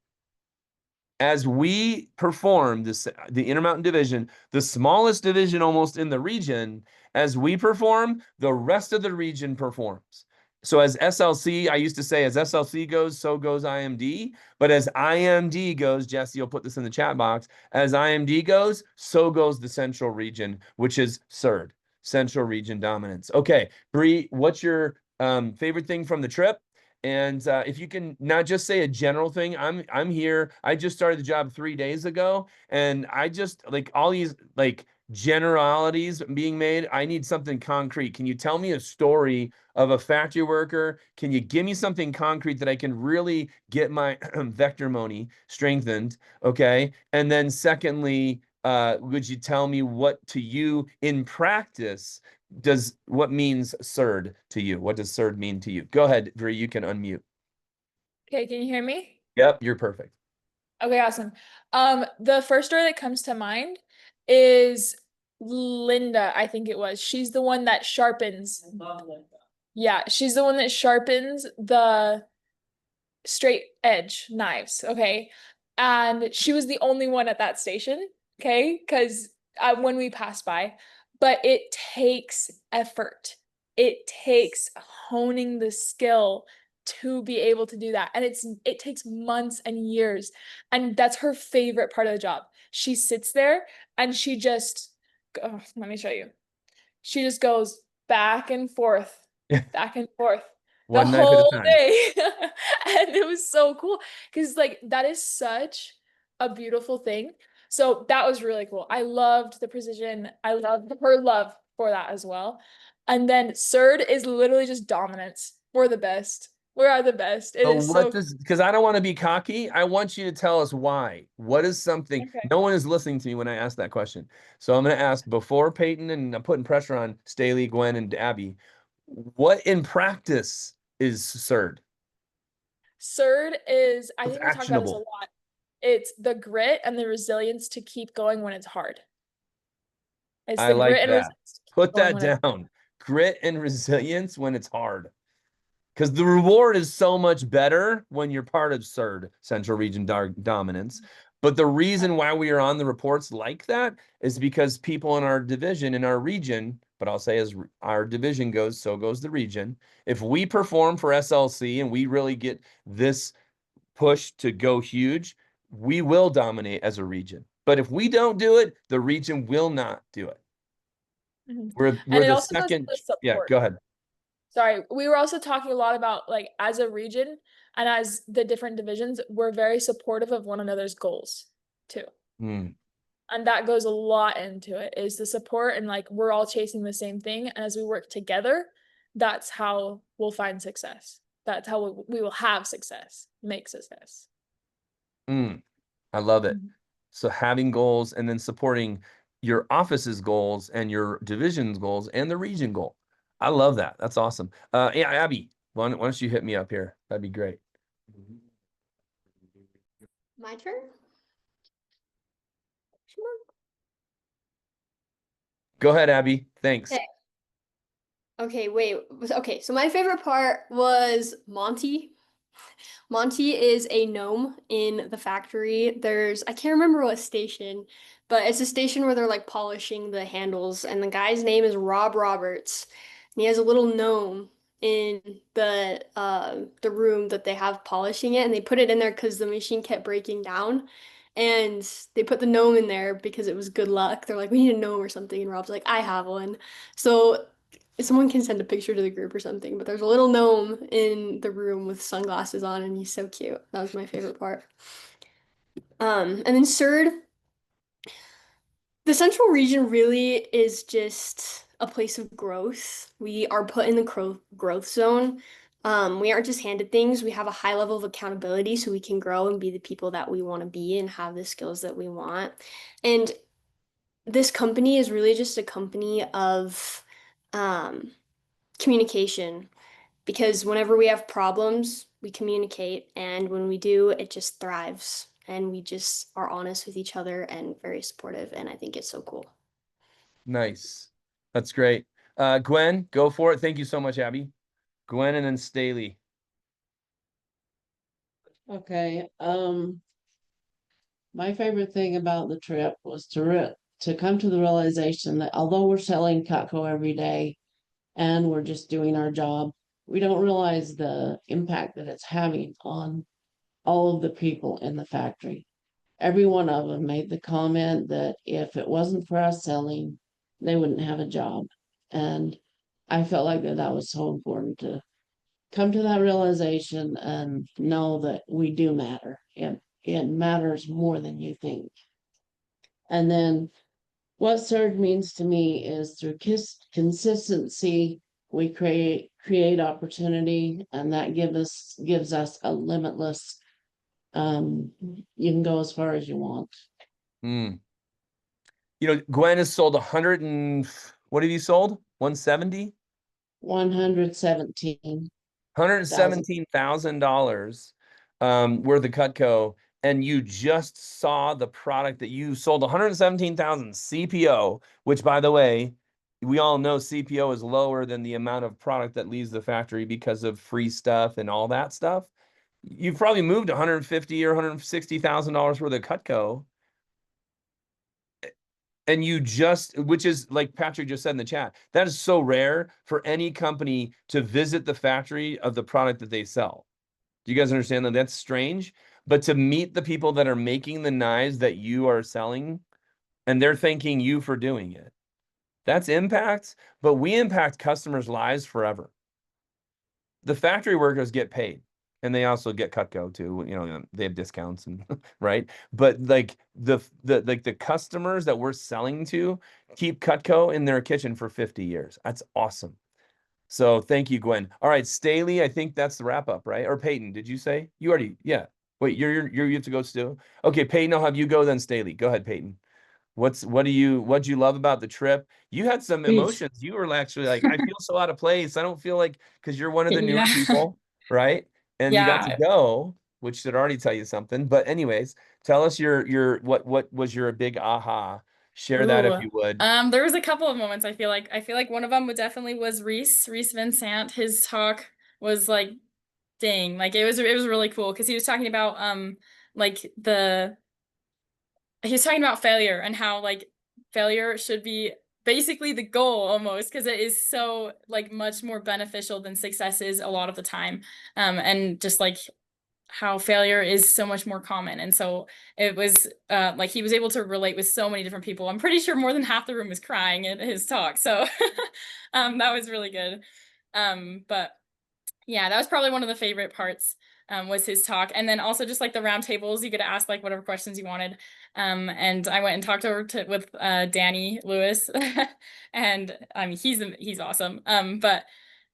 As we perform the Intermountain Division, the smallest division almost in the region, as we perform, the rest of the region performs. So as SLC, I used to say, as SLC goes, so goes IMD. But as IMD goes, Jesse, you'll put this in the chat box. As IMD goes, so goes the Central Region, which is CERD. Central Region Dominance. Okay, Bree, what's your favorite thing from the trip? And if you can not just say a general thing, I'm here. I just started the job 3 days ago, and I just like all these like generalities being made. I need something concrete. Can you tell me a story of a factory worker? Can you give me something concrete that I can really get my vectormony strengthened? Okay. And then secondly, would you tell me what to you in practice what means CERD to you? What does CERD mean to you? Go ahead, Dre, you can unmute. Okay, can you hear me? Yep, you're perfect. Okay, awesome. The first story that comes to mind is Linda, I think it was. She's the one that sharpens. Yeah, she's the one that sharpens the straight edge knives, okay? And she was the only one at that station, okay? Because when we passed by, but it takes effort. It takes honing the skill to be able to do that. And it takes months and years. And that's her favorite part of the job. She sits there and she just, let me show you. She just goes back and forth, back and forth the One knife at a whole time. day. And it was so cool because like that is such a beautiful thing. So that was really cool. I loved the precision. I loved her love for that as well. And then Surd is literally just dominance. We're the best. We are the best. It So is what so does, because I don't want to be cocky, I want you to tell us why. What is something, okay. no one is listening to me when I ask that question. So I'm going to ask before Peyton, and I'm putting pressure on Staley, Gwen, and Abby. What in practice is Surd? Surd is, I What's think we talk about this a actionable? lot. It's the grit and the resilience to keep going when it's hard. It's I the like grit and that. resilience to keep Put going that when it's down. Grit and resilience when it's hard. Because the reward is so much better when you're part of CERD, Central Region Dominance. But the reason why we are on the reports like that is because people in our division, in our region, but I'll say as our division goes, so goes the region. If we perform for SLC and we really get this push to go huge, we will dominate as a region. But if we don't do it, the region will not do it. Mhm. We're And it the also goes second. with Yeah, support. go ahead. Sorry, we were also talking a lot about like as a region and as the different divisions, we're very supportive of one another's goals too. Hmm. And that goes a lot into it is the support and like we're all chasing the same thing. And as we work together, that's how we'll find success. That's how we will have success, make success. I love it. Mhm. So having goals and then supporting your office's goals and your division's goals and the region goal. I love that. That's awesome. Yeah, Abby, why don't you hit me up here? That'd be great. My turn? Go ahead, Abby. Thanks. Okay. Okay, wait. Okay, so my favorite part was Monty. Monty is a gnome in the factory. I can't remember what station, but it's a station where they're like polishing the handles, and the guy's name is Rob Roberts. And he has a little gnome in the room that they have polishing it, and they put it in there because the machine kept breaking down. And they put the gnome in there because it was good luck. They're like, we need a gnome or something, and Rob's like, I have one. So someone can send a picture to the group or something, but there's a little gnome in the room with sunglasses on, and he's so cute. That was my favorite part. And then Surd, the central region really is just a place of growth. We are put in the growth zone. We aren't just handed things. We have a high level of accountability so we can grow and be the people that we want to be and have the skills that we want. And this company is really just a company of communication, because whenever we have problems, we communicate, and when we do, it just thrives, and we just are honest with each other and very supportive, and I think it's so cool. Nice. That's great. Gwen, go for it. Thank you so much, Abby. Gwen and then Staley. Okay. My favorite thing about the trip was to come to the realization that although we're selling Cutco every day and we're just doing our job, we don't realize the impact that it's having on all of the people in the factory. Every one of them made the comment that if it wasn't for us selling, they wouldn't have a job. And I felt like that was so important to come to that realization and know that we do matter. It matters more than you think. And then what surge means to me is through consistency, we create opportunity, and that gives us a limitless. You can go as far as you want. You know, Gwen has sold 100 and what have you sold? 170? 117. $117,000 worth of Cutco, and you just saw the product that you sold 117,000 CPO, which by the way, we all know CPO is lower than the amount of product that leaves the factory because of free stuff and all that stuff. You've probably moved 150 or $160,000 worth of Cutco. and you just, which is like Patrick just said in the chat, that is so rare for any company to visit the factory of the product that they sell. Do you guys understand that? That's strange. But to meet the people that are making the knives that you are selling, and they're thanking you for doing it, that's impact. But we impact customers' lives forever. The factory workers get paid, and they also get Cutco too. You know, they have discounts and right. But like the customers that we're selling to keep Cutco in their kitchen for 50 years. That's awesome. So thank you, Gwen. All right, Staley, I think that's the wrap up, right? Or Peyton, did you say? You already, yeah. Wait, you have to go still. Okay, Peyton, I'll have you go then, Staley. Go ahead, Peyton. What'd you love about the trip? You had some emotions. You were actually like, I feel so out of place. I don't feel like, because you're one of the newer Yeah. people, right? And you got to Yeah. go, which should already tell you something. But anyways, tell us what was your big aha? Share that if Ooh. you would. There was a couple of moments. I feel like one of them would definitely was Reese Vincent. His talk was like, dang, like it was really cool because he was talking about like he was talking about failure and how like failure should be basically the goal almost because it is so like much more beneficial than success is a lot of the time. And just like how failure is so much more common. And so it was like he was able to relate with so many different people. I'm pretty sure more than half the room was crying at his talk. So that was really good. But yeah, that was probably one of the favorite parts was his talk. And then also just like the round tables, you could ask like whatever questions you wanted. And I went and talked with Danny Lewis and I mean, he's awesome. But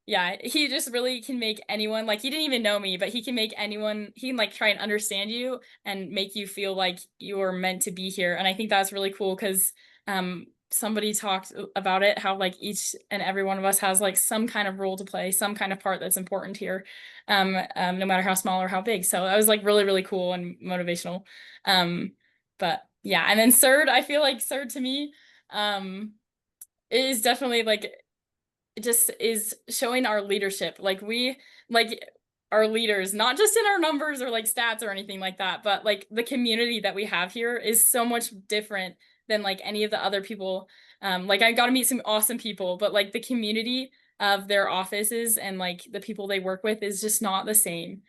yeah, he just really can make anyone like he didn't even know me, but he can make anyone, he can like try and understand you and make you feel like you're meant to be here. And I think that's really cool because somebody talked about it, how like each and every one of us has like some kind of role to play, some kind of part that's important here, no matter how small or how big. So that was like really, really cool and motivational. But yeah, and then third, I feel like third to me, is definitely like it just is showing our leadership. Like we like our leaders, not just in our numbers or like stats or anything like that, but like the community that we have here is so much different than like any of the other people. Like I got to meet some awesome people, but like the community of their offices and like the people they work with is just not the same.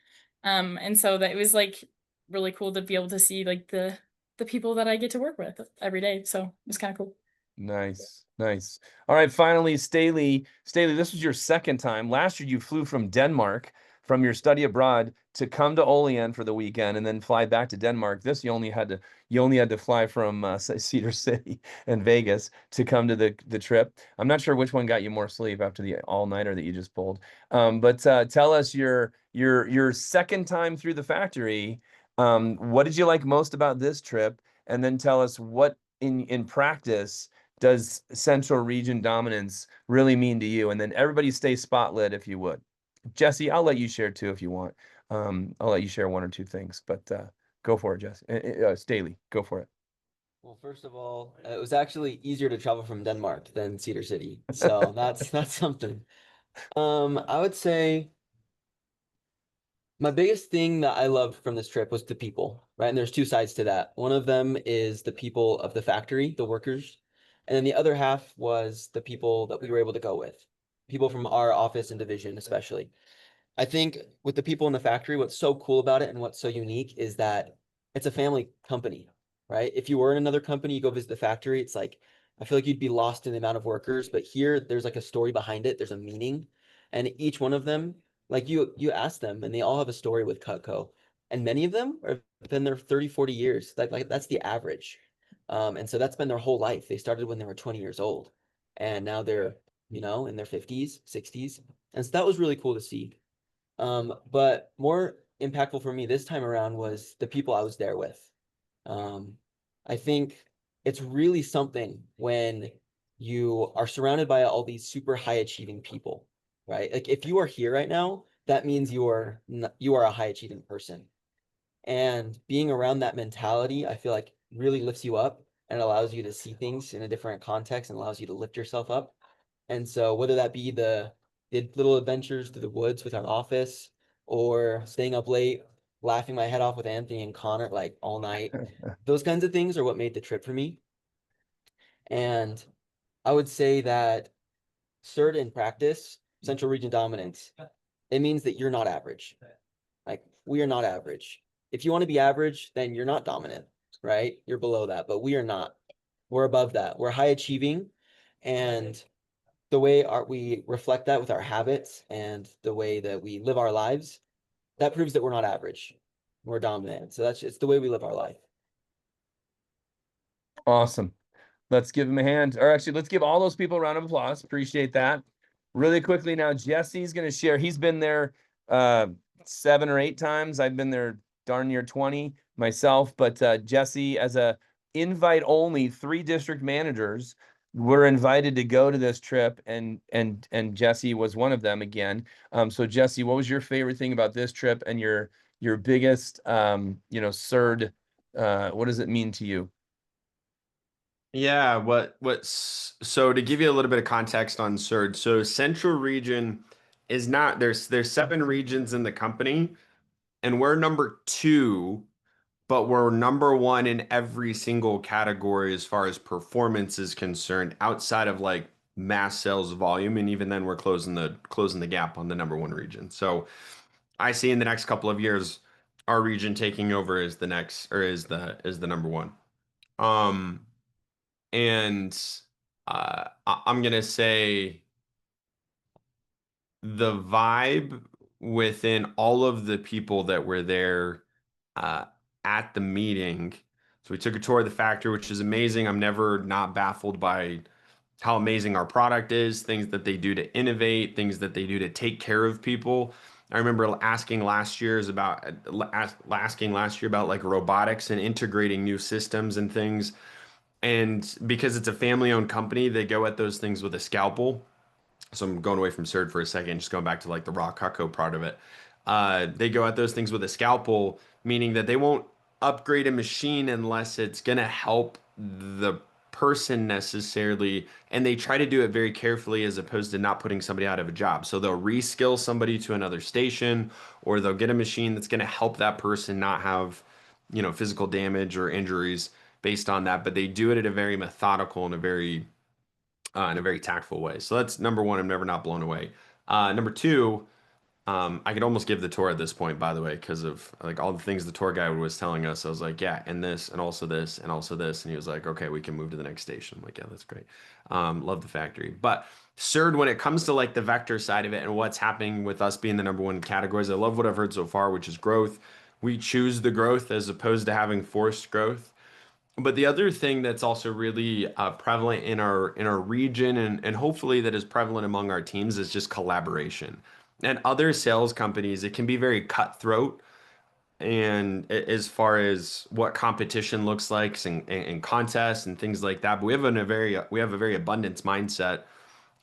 And so that it was like really cool to be able to see like the people that I get to work with every day. So it was kind of cool. Nice, nice. All right, finally, Staley. Staley, this was your second time. Last year, you flew from Denmark from your study abroad to come to Olean for the weekend and then fly back to Denmark. This you only had to fly from Cedar City and Vegas to come to the trip. I'm not sure which one got you more sleep after the all-nighter that you just pulled. But tell us your second time through the factory. What did you like most about this trip? And then tell us what in practice does central region dominance really mean to you? And then everybody stay spotlit if you would. Jesse, I'll let you share too if you want. I'll let you share one or two things, but go for it, Jesse. Staley, go for it. Well, first of all, it was actually easier to travel from Denmark than Cedar City, so that's something. I would say my biggest thing that I loved from this trip was the people, right? And there's two sides to that. One of them is the people of the factory, the workers, and then the other half was the people that we were able to go with, people from our office and division, especially. I think with the people in the factory, what's so cool about it and what's so unique is that it's a family company, right? If you were in another company, you go visit the factory, it's like, I feel like you'd be lost in the amount of workers, but here there's like a story behind it. There's a meaning. And each one of them, like you ask them and they all have a story with Cutco. And many of them have been there 30, 40 years. Like that's the average. And so that's been their whole life. They started when they were 20 years old and now they're, in their 50s, 60s. And so that was really cool to see. But more impactful for me this time around was the people I was there with. I think it's really something when you are surrounded by all these super high achieving people, right? Like if you are here right now, that means you are a high achieving person. And being around that mentality, I feel like really lifts you up and allows you to see things in a different context and allows you to lift yourself up. And so whether that be the little adventures through the woods with our office or staying up late, laughing my head off with Anthony and Connor like all night, those kinds of things are what made the trip for me. And I would say that CERT in practice, Central Region Dominance, it means that you're not average. Like, we are not average. If you want to be average, then you're not dominant, right? You're below that, but we are not. We're above that. We're high achieving, and the way we reflect that with our habits and the way that we live our lives, that proves that we're not average. We're dominant. So it's the way we live our life. Awesome. Let's give him a hand. Or actually, let's give all those people a round of applause. Appreciate that. Really quickly now, Jesse's going to share. He's been there 7 or 8 times. I've been there darn near 20 myself. But Jesse, as a invite only, 3 district managers were invited to go to this trip, and Jesse was one of them again. So Jesse, what was your favorite thing about this trip, and your biggest CERD? What does it mean to you? Yeah, so to give you a little bit of context on CERD, so Central Region is not there's 7 regions in the company, and we're number 2, but we're number 1 in every single category as far as performance is concerned, outside of like mass sales volume, and even then we're closing the gap on the number 1 region. So I see in the next couple of years our region taking over is the next, or is the number 1. And I'm gonna say the vibe within all of the people that were there uh, at the meeting. So we took a tour of the factory, which is amazing. I'm never not baffled by how amazing our product is, things that they do to innovate, things that they do to take care of people. I remember asking last year about like robotics and integrating new systems and things. And because it's a family-owned company, they go at those things with a scalpel. So I'm going away from CERD for a second, just going back to like the raw Cutco part of it. They go at those things with a scalpel, meaning that they won't upgrade a machine unless it's going to help the person necessarily. And they try to do it very carefully as opposed to not putting somebody out of a job. So they'll reskill somebody to another station, or they'll get a machine that's going to help that person not have, physical damage or injuries based on that. But they do it at a very methodical and in a very tactful way. So that's number 1. I'm never not blown away. Number 2, I could almost give the tour at this point, by the way, because of like all the things the tour guide was telling us. I was like, yeah, and this, and also this, and also this. And he was like, okay, we can move to the next station. I'm like, yeah, that's great. Love the factory. But CERD, when it comes to like the vector side of it and what's happening with us being the number 1 categories, I love what I've heard so far, which is growth. We choose the growth as opposed to having forced growth. But the other thing that's also really prevalent in our region, and hopefully that is prevalent among our teams, is just collaboration. And other sales companies, it can be very cutthroat, and as far as what competition looks like and contests and things like that. But we have a very abundance mindset.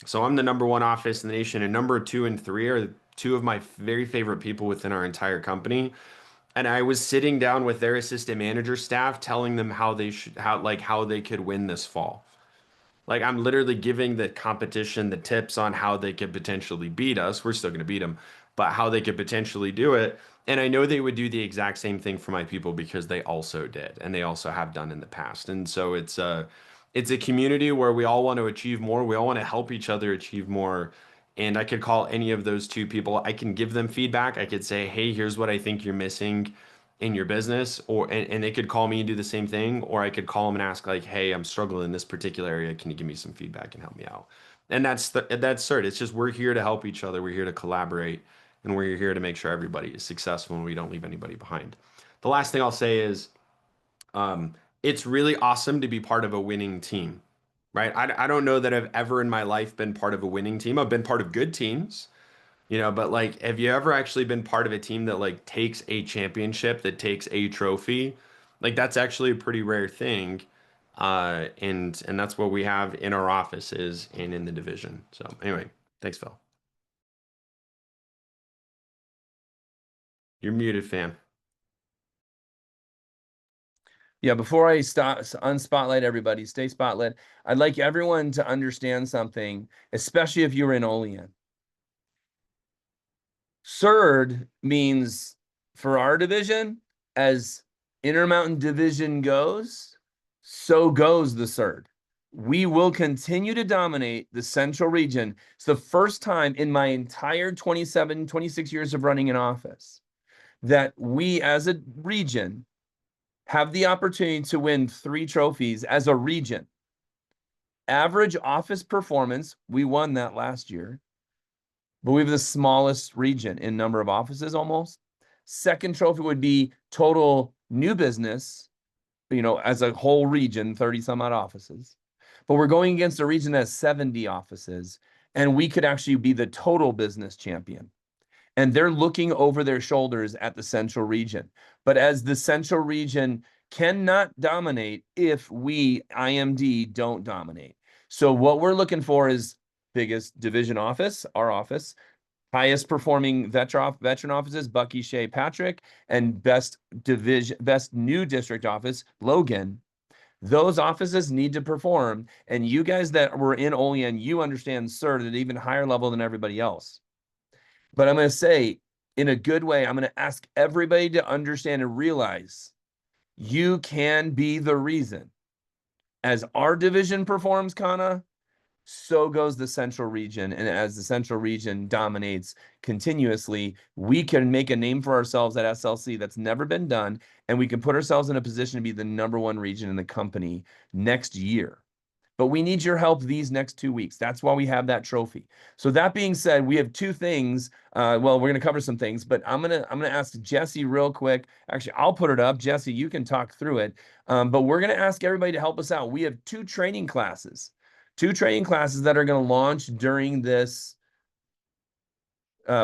So I'm the number 1 office in the nation, and number 2 and 3 are 2 of my very favorite people within our entire company. And I was sitting down with their assistant manager staff, telling them how they could win this fall. Like, I'm literally giving the competition the tips on how they could potentially beat us. We're still going to beat them, but how they could potentially do it. And I know they would do the exact same thing for my people because they also did, and they also have done in the past. And so it's a community where we all want to achieve more. We all want to help each other achieve more. And I could call any of those 2 people. I can give them feedback. I could say, hey, here's what I think you're missing in your business, and they could call me and do the same thing, or I could call them and ask like, hey, I'm struggling in this particular area. Can you give me some feedback and help me out? And that's CERT. It's just we're here to help each other. We're here to collaborate, and we're here to make sure everybody is successful and we don't leave anybody behind. The last thing I'll say is it's really awesome to be part of a winning team, right? I don't know that I've ever in my life been part of a winning team. I've been part of good teams, but like, have you ever actually been part of a team that like takes a championship, that takes a trophy? Like, that's actually a pretty rare thing. And that's what we have in our offices and in the division. So anyway, thanks, Phil. You're muted, fam. Yeah, before I stop unspotlight everybody, stay spotlit. I'd like everyone to understand something, especially if you're in Olean. CERD means, for our division, as Intermountain Division goes, so goes the CERD. we will continue to dominate the central region. It's the first time in my entire 27, 26 years of running an office that we as a region have the opportunity to win 3 trophies as a region. Average office performance, we won that last year, but we have the smallest region in number of offices almost. Second trophy would be total new business, as a whole region, 30 some odd offices. But we're going against a region that has 70 offices, and we could actually be the total business champion. And they're looking over their shoulders at the central region. But as the central region cannot dominate if we, IMD, don't dominate. So what we're looking for is biggest division office, our office, highest performing veteran offices, Bucky, Shea, Patrick, and best new district office, Logan. Those offices need to perform. And you guys that were in Olean, you understand, sir, at an even higher level than everybody else. But I'm going to say, in a good way, I'm going to ask everybody to understand and realize you can be the reason. As our division performs, Kana, so goes the central region. And as the central region dominates continuously, we can make a name for ourselves at SLC that's never been done. And we can put ourselves in a position to be the number 1 region in the company next year. But we need your help these next 2 weeks. That's why we have that trophy. So that being said, we have 2 things. Well, we're going to cover some things, but I'm gonna ask Jesse real quick. Actually, I'll put it up. Jesse, you can talk through it. But we're going to ask everybody to help us out. We have 2 training classes. 2 training classes that are going to launch during this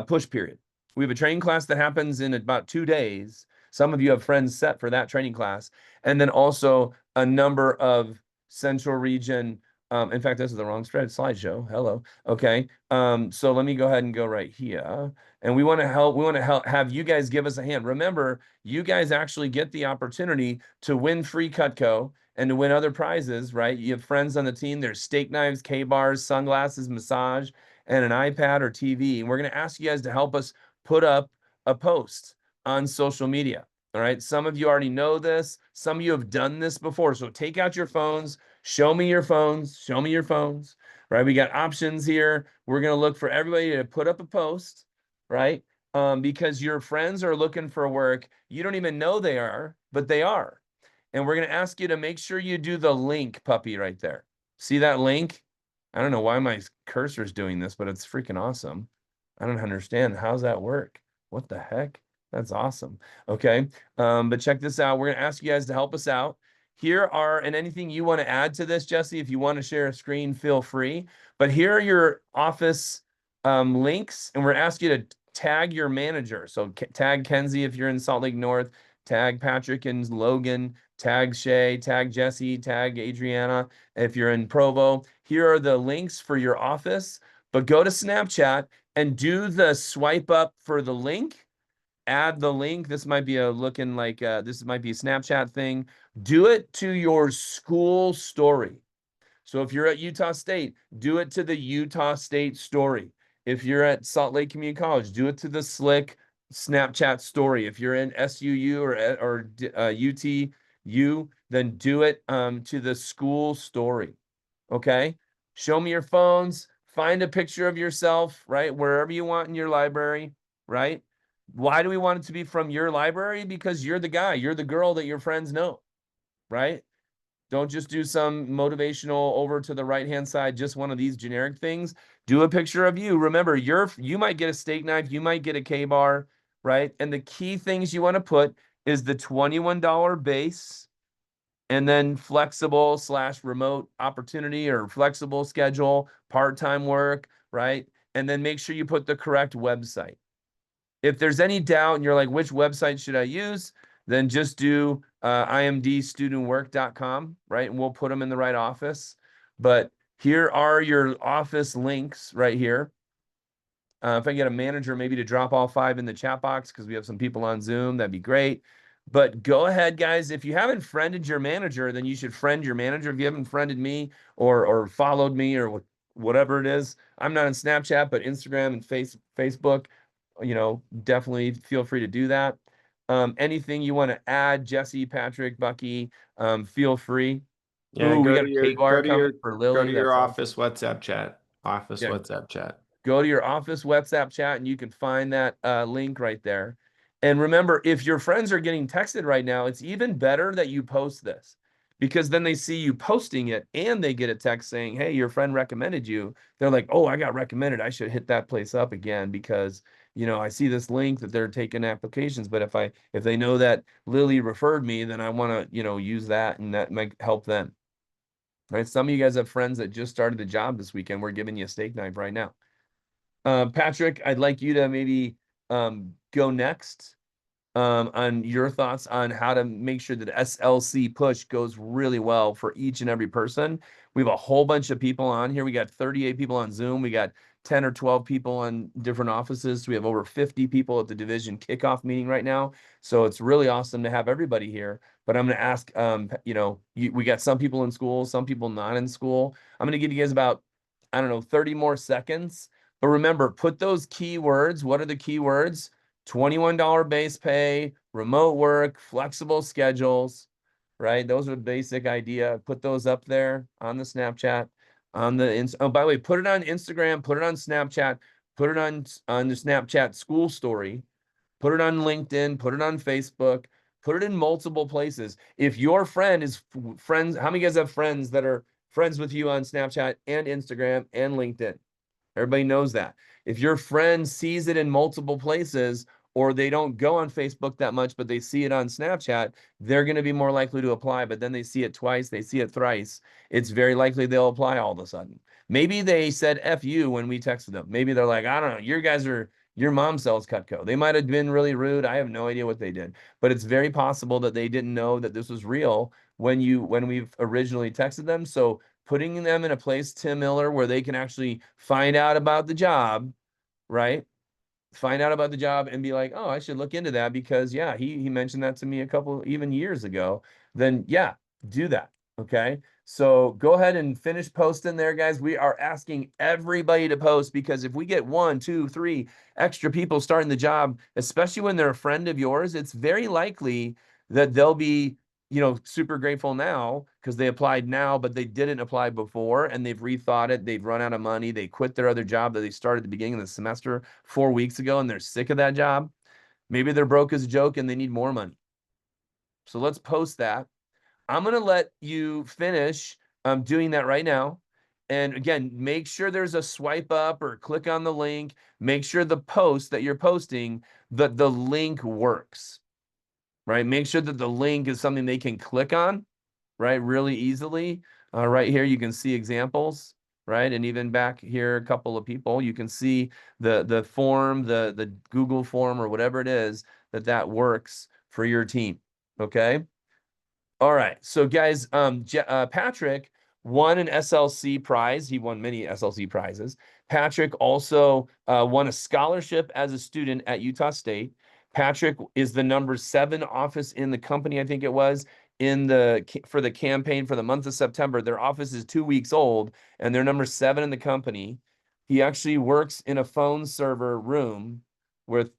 push period. We have a training class that happens in about 2 days. Some of you have friends set for that training class. And then also a number of central region. In fact, this is the wrong slideshow. Hello. Okay. So let me go ahead and go right here. And we want to help have you guys give us a hand. Remember, you guys actually get the opportunity to win free Cutco and to win other prizes, right? You have friends on the team. There's steak knives, K-bars, sunglasses, massage, and an iPad or TV. And we're going to ask you guys to help us put up a post on social media. All right. Some of you already know this. Some of you have done this before. So take out your phones. Show me your phones. Show me your phones. Right. We got options here. We're going to look for everybody to put up a post. Right. Because your friends are looking for work. You don't even know they are, but they are. And we're going to ask you to make sure you do the link, puppy, right there. See that link? I don't know why my cursor's doing this, but it's freaking awesome. I don't understand. How's that work? What the heck? That's awesome. Okay. But check this out. We're going to ask you guys to help us out. Here are, and anything you want to add to this, Jesse, if you want to share a screen, feel free. But here are your office links, and we're asking you to tag your manager. So tag Kenzie if you're in Salt Lake North, tag Patrick and Logan, tag Shay, tag Jesse, tag Adriana if you're in Provo. Here are the links for your office, but go to Snapchat and do the swipe up for the link. Add the link. This might be looking like this might be a Snapchat thing. Do it to your school story. So if you're at Utah State, do it to the Utah State story. If you're at Salt Lake Community College, do it to the Slick Snapchat story. If you're in SUU or UTU, then do it to the school story. Okay? Show me your phones. Find a picture of yourself, right? Wherever you want in your library, right? Why do we want it to be from your library? Because you're the guy, you're the girl that your friends know, right? Don't just do some motivational over to the right-hand side, just one of these generic things. Do a picture of you. Remember, you might get a steak knife, you might get a K-bar, right? And the key things you want to put is the $21 base and then flexible / remote opportunity or flexible schedule, part-time work, right? And then make sure you put the correct website. If there's any doubt and you're like, which website should I use? Then just do imdstudentwork.com, right? And we'll put them in the right office. But here are your office links right here. If I get a manager maybe to drop all 5 in the chat box because we have some people on Zoom, that'd be great. But go ahead, guys. If you haven't friended your manager, then you should friend your manager. If you haven't friended me or followed me or whatever it is, I'm not on Snapchat, but Instagram and Facebook, definitely feel free to do that. Anything you want to add, Jesse, Patrick, Bucky, feel free. Yeah, Ooh, we go got to a your cake bar go to coming your for go Lily. to your That's awesome. office WhatsApp chat. Office Yeah. WhatsApp chat. Go to your office WhatsApp chat and you can find that link right there. And remember, if your friends are getting texted right now, it's even better that you post this because then they see you posting it and they get a text saying, hey, your friend recommended you. They're like, oh, I got recommended. I should hit that place up again because, you know, I see this link that they're taking applications. But if they know that Lily referred me, then I want to, you know, use that and that might help them. Right. Some of you guys have friends that just started the job this weekend. We're giving you a steak knife right now. Patrick, I'd like you to maybe go next on your thoughts on how to make sure that SLC push goes really well for each and every person. We have a whole bunch of people on here. We got 38 people on Zoom. We got 10 or 12 people on different offices. We have over 50 people at the division kickoff meeting right now. So it's really awesome to have everybody here. But I'm going to ask, you know, we got some people in school, some people not in school. I'm going to give you guys about, I don't know, 30 more seconds. But remember, put those keywords. What are the keywords? $21 base pay, remote work, flexible schedules, right? Those are the basic idea. Put those up there on the Snapchat, on the oh, by the way, put it on Instagram, put it on Snapchat, put it on the Snapchat school story, put it on LinkedIn, put it on Facebook, put it in multiple places. If your friend is friends, how many of you guys have friends that are friends with you on Snapchat and Instagram and LinkedIn? Everybody knows that. If your friend sees it in multiple places, or they don't go on Facebook that much, but they see it on Snapchat, they're going to be more likely to apply. But then they see it twice, they see it thrice. It's very likely they'll apply all of a sudden. Maybe they said F you when we texted them. Maybe they're like, I don't know, your mom sells Cutco. They might have been really rude. I have no idea what they did. But it's very possible that they didn't know that this was real when we've originally texted them. So putting them in a place, Tim Miller, where they can actually find out about the job, right? Find out about the job and be like, oh, I should look into that because yeah, he mentioned that to me a couple even years ago. Then yeah, do that. Okay. So go ahead and finish posting there, guys. We are asking everybody to post because if we get 1, 2, 3 extra people starting the job, especially when they're a friend of yours, it's very likely that they'll be, you know, super grateful now because they applied now, but they didn't apply before and they've rethought it. They've run out of money. They quit their other job that they started at the beginning of the semester 4 weeks ago and they're sick of that job. Maybe they're broke as a joke and they need more money. So let's post that. I'm going to let you finish doing that right now. And again, make sure there's a swipe up or click on the link. Make sure the post that you're posting, that the link works, right? Make sure that the link is something they can click on, right? Really easily. Right here, you can see examples, right? And even back here, a couple of people, you can see the form, the Google form or whatever it is that works for your team, okay? All right, so guys, Patrick won an SLC prize. He won many SLC prizes. Patrick also won a scholarship as a student at Utah State. Patrick is the number 7 office in the company, I think it was, for the campaign for the month of September. Their office is 2 weeks old, and they're number 7 in the company. He actually works in a phone server room with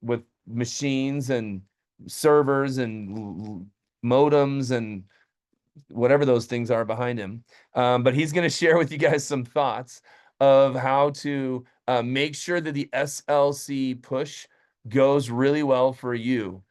machines and servers and modems and whatever those things are behind him. But he's going to share with you guys some thoughts of how to make sure that the SLC push goes really well for you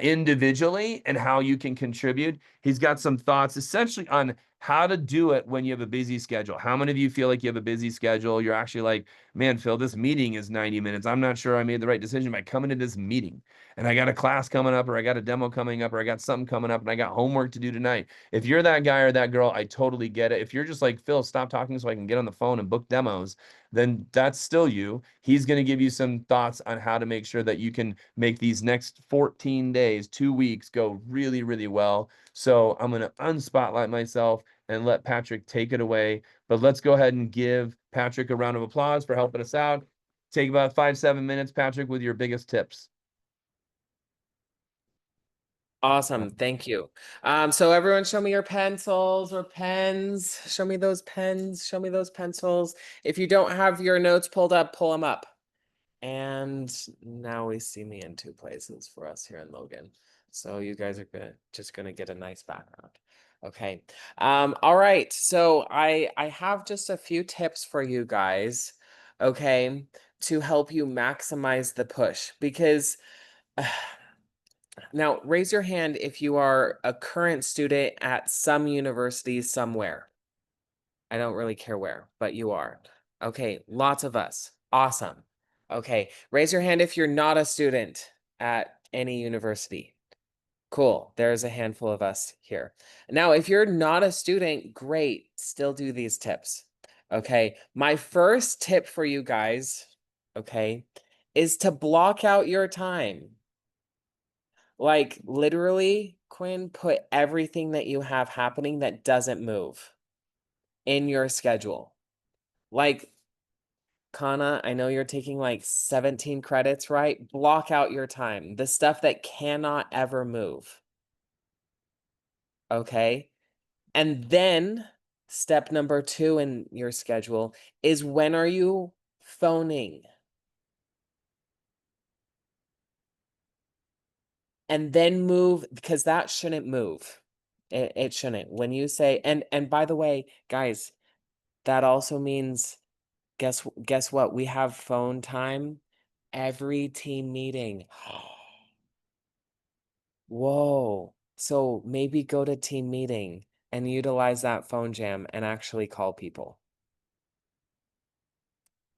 individually and how you can contribute. He's got some thoughts essentially on how to do it when you have a busy schedule. How many of you feel like you have a busy schedule? You're actually like, man, Phil, this meeting is 90 minutes. I'm not sure I made the right decision by coming to this meeting. And I got a class coming up, or I got a demo coming up, or I got something coming up, and I got homework to do tonight. If you're that guy or that girl, I totally get it. If you're just like, Phil, stop talking so I can get on the phone and book demos, then that's still you. He's going to give you some thoughts on how to make sure that you can make these next 14 days, 2 weeks go really, really well. So I'm going to unspotlight myself and let Patrick take it away. But let's go ahead and give Patrick a round of applause for helping us out. Take about 5-7 minutes, Patrick, with your biggest tips. Awesome, thank you. So everyone show me your pencils or pens. Show me those pens, show me those pencils. If you don't have your notes pulled up, pull them up. And now we see me in 2 places for us here in Logan. So you guys are just gonna get a nice background. Okay. All right. So I have just a few tips for you guys, okay, to help you maximize the push because now raise your hand if you are a current student at some university somewhere. I don't really care where, but you are. Okay, lots of us. Awesome. Okay, raise your hand if you're not a student at any university. Cool. There's a handful of us here. Now, if you're not a student, great. Still do these tips. Okay. My first tip for you guys, okay, is to block out your time. Like literally, Quinn, put everything that you have happening that doesn't move in your schedule. Like, Kana, I know you're taking like 17 credits, right? Block out your time. The stuff that cannot ever move. Okay. And then step number 2 in your schedule is when are you phoning? And then move because that shouldn't move. It shouldn't. When you say and by the way, guys, that also means guess what? We have phone time every team meeting. Whoa. So maybe go to team meeting and utilize that phone jam and actually call people.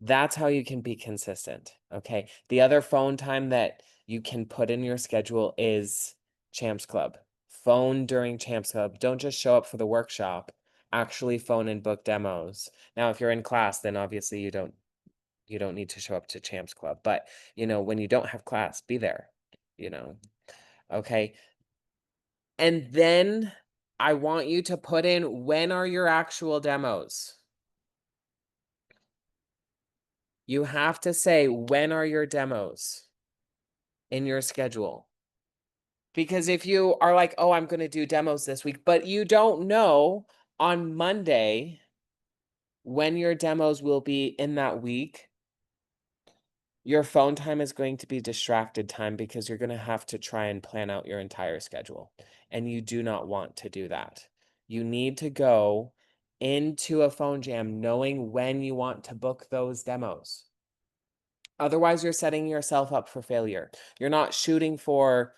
That's how you can be consistent. Okay. The other phone time that you can put in your schedule is Champs Club. Phone during Champs Club. Don't just show up for the workshop. Actually phone and book demos. Now, if you're in class, then obviously you don't need to show up to Champs Club. But when you don't have class, be there. Okay. And then I want you to put in when are your actual demos? You have to say when are your demos in your schedule? Because if you are like, oh, I'm going to do demos this week, but you don't know on Monday when your demos will be in that week, your phone time is going to be distracted time because you're going to have to try and plan out your entire schedule. And you do not want to do that. You need to go into a phone jam knowing when you want to book those demos. Otherwise, you're setting yourself up for failure. You're not shooting for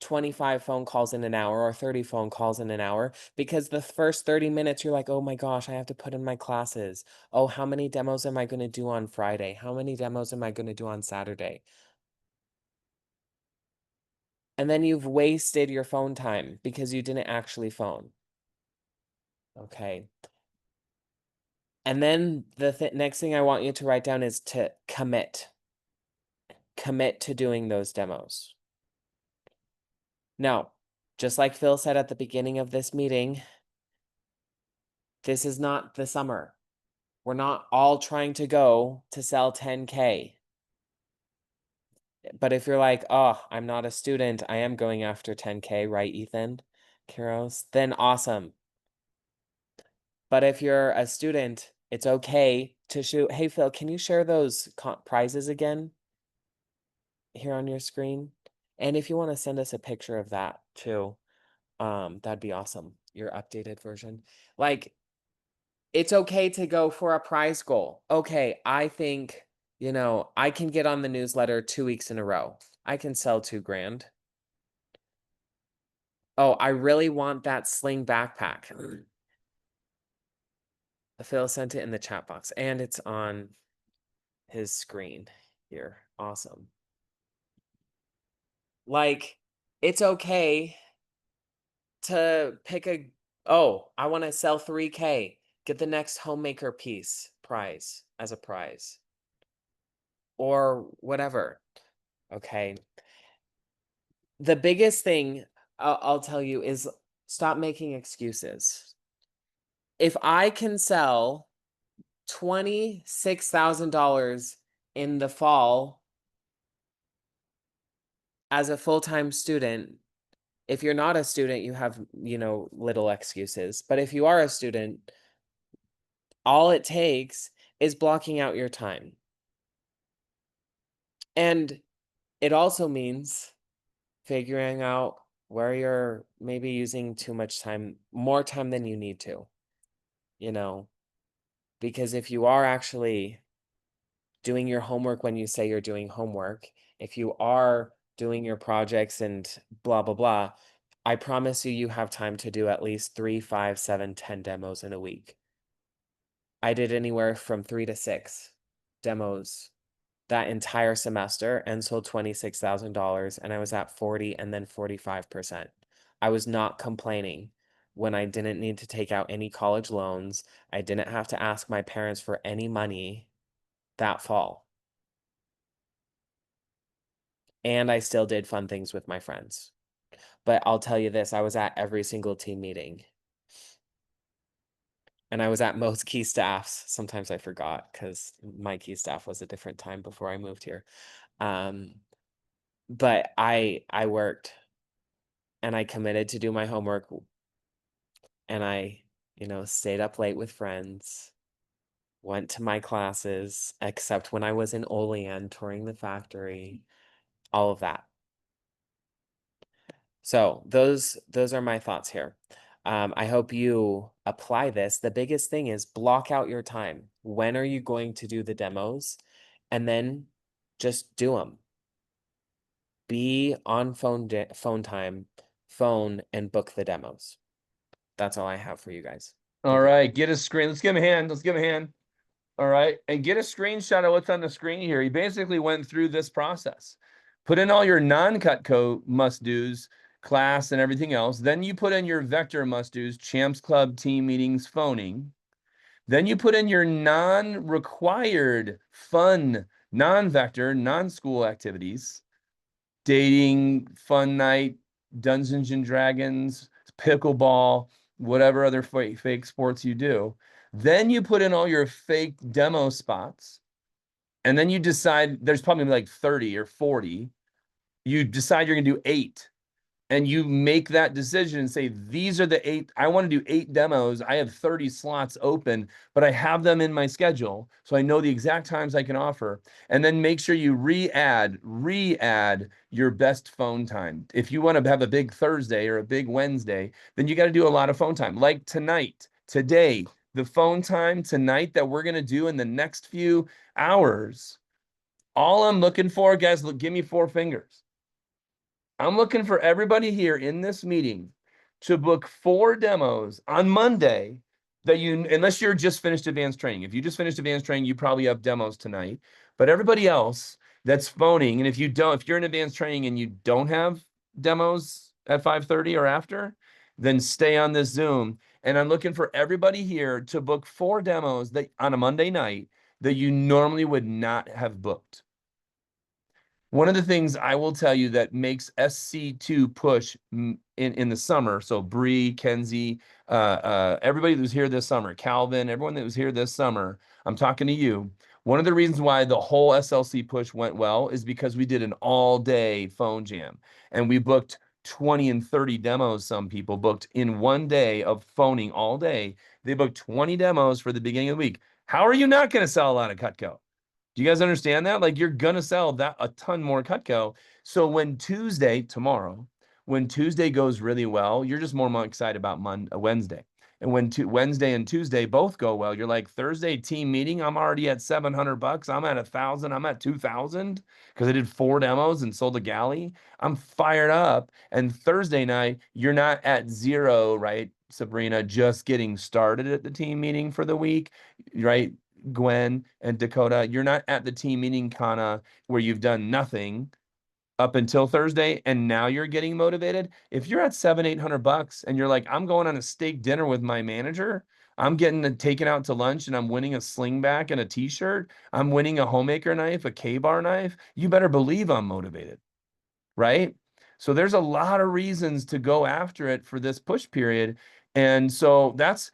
25 phone calls in an hour or 30 phone calls in an hour because the first 30 minutes you're like, oh my gosh, I have to put in my classes. Oh, how many demos am I going to do on Friday? How many demos am I going to do on Saturday? And then you've wasted your phone time because you didn't actually phone. Okay. And then the next thing I want you to write down is to commit. Commit to doing those demos. Now, just like Phil said at the beginning of this meeting, this is not the summer. We're not all trying to go to sell 10K. But if you're like, oh, I'm not a student, I am going after 10K, right, Ethan? Kiros? Then awesome. But if you're a student, it's okay to shoot. Hey, Phil, can you share those prizes again here on your screen? And if you want to send us a picture of that too, that'd be awesome. Your updated version. Like, it's okay to go for a prize goal. Okay, I think, I can get on the newsletter 2 weeks in a row. I can sell $2,000. Oh, I really want that sling backpack. Phil sent it in the chat box and it's on his screen here. Awesome. Like, it's okay to pick I want to sell 3K. Get the next homemaker piece prize as a prize. Or whatever. Okay. The biggest thing I'll tell you is stop making excuses. If I can sell $26,000 in the fall as a full-time student, if you're not a student, you have, little excuses. But if you are a student, all it takes is blocking out your time. And it also means figuring out where you're maybe using too much time, more time than you need to, because if you are actually doing your homework when you say you're doing homework, if you are doing your projects and blah, blah, blah, I promise you, you have time to do at least 3, 5, 7, 10 demos in a week. I did anywhere from 3 to 6 demos that entire semester and sold $26,000, and I was at 40 and then 45%. I was not complaining when I didn't need to take out any college loans. I didn't have to ask my parents for any money that fall. And I still did fun things with my friends. But I'll tell you this, I was at every single team meeting. And I was at most key staffs. Sometimes I forgot because my key staff was a different time before I moved here. But I worked and I committed to do my homework, and I, stayed up late with friends, went to my classes, except when I was in Olean touring the factory, all of that. So those are my thoughts here. I hope you apply this. The biggest thing is block out your time. When are you going to do the demos? And then just do them. Be on phone time, and book the demos. That's all I have for you guys. All right, get a screen. Let's give him a hand. Let's give him a hand. All right, and get a screenshot of what's on the screen here. He basically went through this process. Put in all your non-Cutco must-dos, class, and everything else. Then you put in your vector must-dos, Champs Club, team meetings, phoning. Then you put in your non-required, fun, non-vector, non-school activities. Dating, fun night, Dungeons and Dragons, pickleball, whatever other fake sports you do. Then you put in all your fake demo spots. And then you decide, there's probably like 30 or 40. You decide you're going to do 8. And you make that decision and say, these are the 8. I want to do 8 demos. I have 30 slots open, but I have them in my schedule. So I know the exact times I can offer. And then make sure you re-add your best phone time. If you want to have a big Thursday or a big Wednesday, then you got to do a lot of phone time. Like tonight, today, the phone time tonight that we're going to do in the next few hours. All I'm looking for, guys, look, give me 4 fingers. I'm looking for everybody here in this meeting to book 4 demos on Monday that unless you're just finished advanced training. If you just finished advanced training, you probably have demos tonight. But everybody else that's phoning, and if you're in advanced training and you don't have demos at 5:30 or after, then stay on this Zoom. And I'm looking for everybody here to book 4 demos that on a Monday night that you normally would not have booked. One of the things I will tell you that makes SC2 push in the summer, so Bree, Kenzie, everybody that was here this summer, Calvin, everyone that was here this summer, I'm talking to you. One of the reasons why the whole SLC push went well is because we did an all-day phone jam, and we booked 20 and 30 demos. Some people booked in one day of phoning all day. They booked 20 demos for the beginning of the week. How are you not going to sell a lot of Cutco? Do you guys understand that? Like, you're gonna sell that a ton more Cutco. So when tomorrow, when Tuesday goes really well, you're just more excited about Wednesday. And when Wednesday and Tuesday both go well, you're like, Thursday team meeting, I'm already at $700. I'm at 1,000. I'm at 2,000 because I did 4 demos and sold a galley. I'm fired up. And Thursday night, you're not at 0, right, Sabrina? Just getting started at the team meeting for the week, right? Gwen and Dakota, you're not at the team meeting, Kana, where you've done nothing up until Thursday and now you're getting motivated. If you're at $700-800 and you're like, I'm going on a steak dinner with my manager, I'm getting taken out to lunch and I'm winning a slingback and a t-shirt, I'm winning a homemaker knife, a K-bar knife, you better believe I'm motivated, right? So there's a lot of reasons to go after it for this push period. And so that's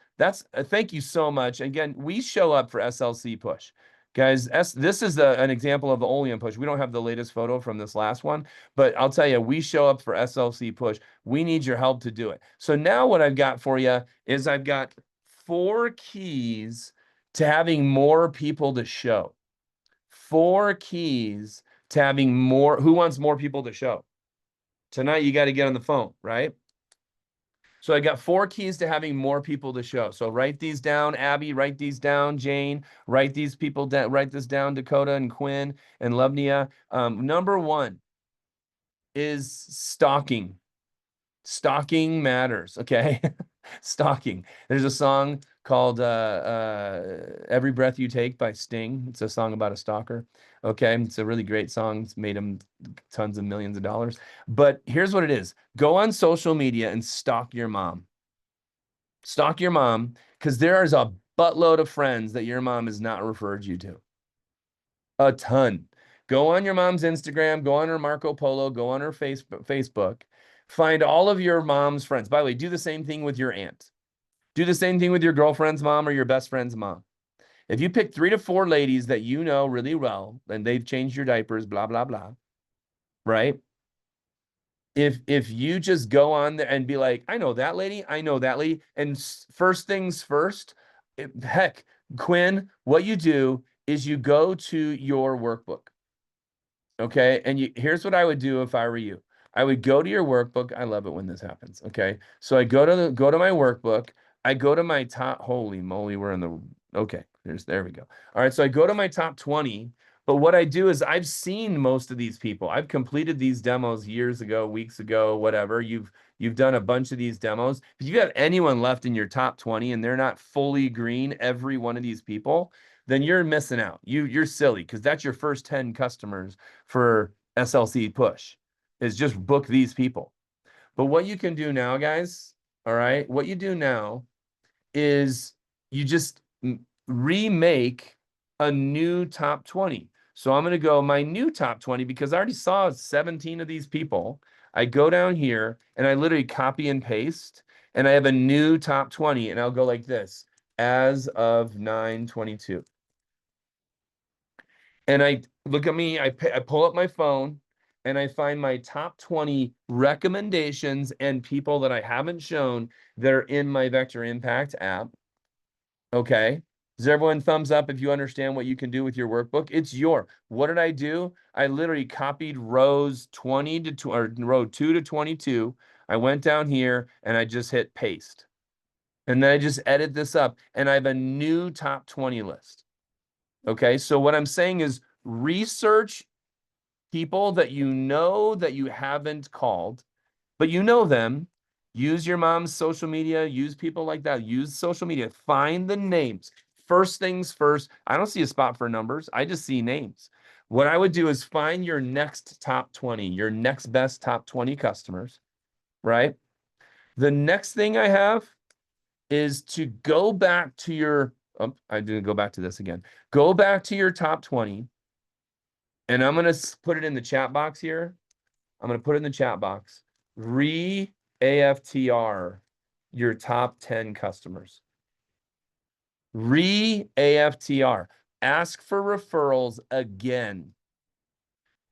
thank you so much. Again, we show up for SLC push. Guys, this is an example of the Olean push. We don't have the latest photo from this last one, but I'll tell you, we show up for SLC push. We need your help to do it. So now what I've got for you is I've got 4 keys to having more people to show. 4 keys to having more. Who wants more people to show? Tonight, you got to get on the phone, right? So I got 4 keys to having more people to show. So write these down, Abby, write these down, Jane, write these people down, write this down, Dakota and Quinn and Lovnia. Number 1 is stalking. Stalking matters, okay? Stalking. There's a song called Every Breath You Take by Sting. It's a song about a stalker. Okay, it's a really great song. It's made him tons of millions of dollars. But here's what it is. Go on social media and stalk your mom. Stalk your mom, because there is a buttload of friends that your mom has not referred you to. A ton. Go on your mom's Instagram, go on her Marco Polo, go on her Facebook. Find all of your mom's friends. By the way, do the same thing with your aunt. Do the same thing with your girlfriend's mom or your best friend's mom. If you pick 3 to 4 ladies that you know really well, and they've changed your diapers, blah, blah, blah, right? If you just go on there and be like, I know that lady, and first things first, heck, Quinn, what you do is you go to your workbook. Okay. And here's what I would do if I were you. I would go to your workbook. I love it when this happens. Okay. So I go to my workbook. I go to my top, holy moly, we're in the, okay, there we go. All right. So I go to my top 20, but what I do is I've seen most of these people. I've completed these demos years ago, weeks ago, whatever. You've done a bunch of these demos. If you have anyone left in your top 20 and they're not fully green, every one of these people, then you're missing out. You're silly, because that's your first 10 customers for SLC Push, is just book these people. But what you can do now, guys, all right, what you do now is you just remake a new top 20. So I'm going to go my new top 20, because I already saw 17 of these people. I go down here and I literally copy and paste, and I have a new top 20, and I'll go like this, as of 9/22. And I look at me, I pull up my phone and I find my top 20 recommendations and people that I haven't shown that are in my Vector Impact app. Okay. Does everyone thumbs up if you understand what you can do with your workbook? It's what did I do? I literally copied rows 20 to or row 2 to 22. I went down here and I just hit paste. And then I just edit this up and I have a new top 20 list. Okay, so what I'm saying is research people that you know that you haven't called, but you know them. Use your mom's social media, use people like that, use social media, find the names. First things first, I don't see a spot for numbers, I just see names. What I would do is find your next top 20, your next best top 20 customers, right? The next thing I have is to go back to your, oh, I didn't go back to this again. Go back to your top 20, and I'm going to put it in the chat box here. I'm going to put it in the chat box. Re-AFTR your top 10 customers. Re-AFTR. Ask for referrals again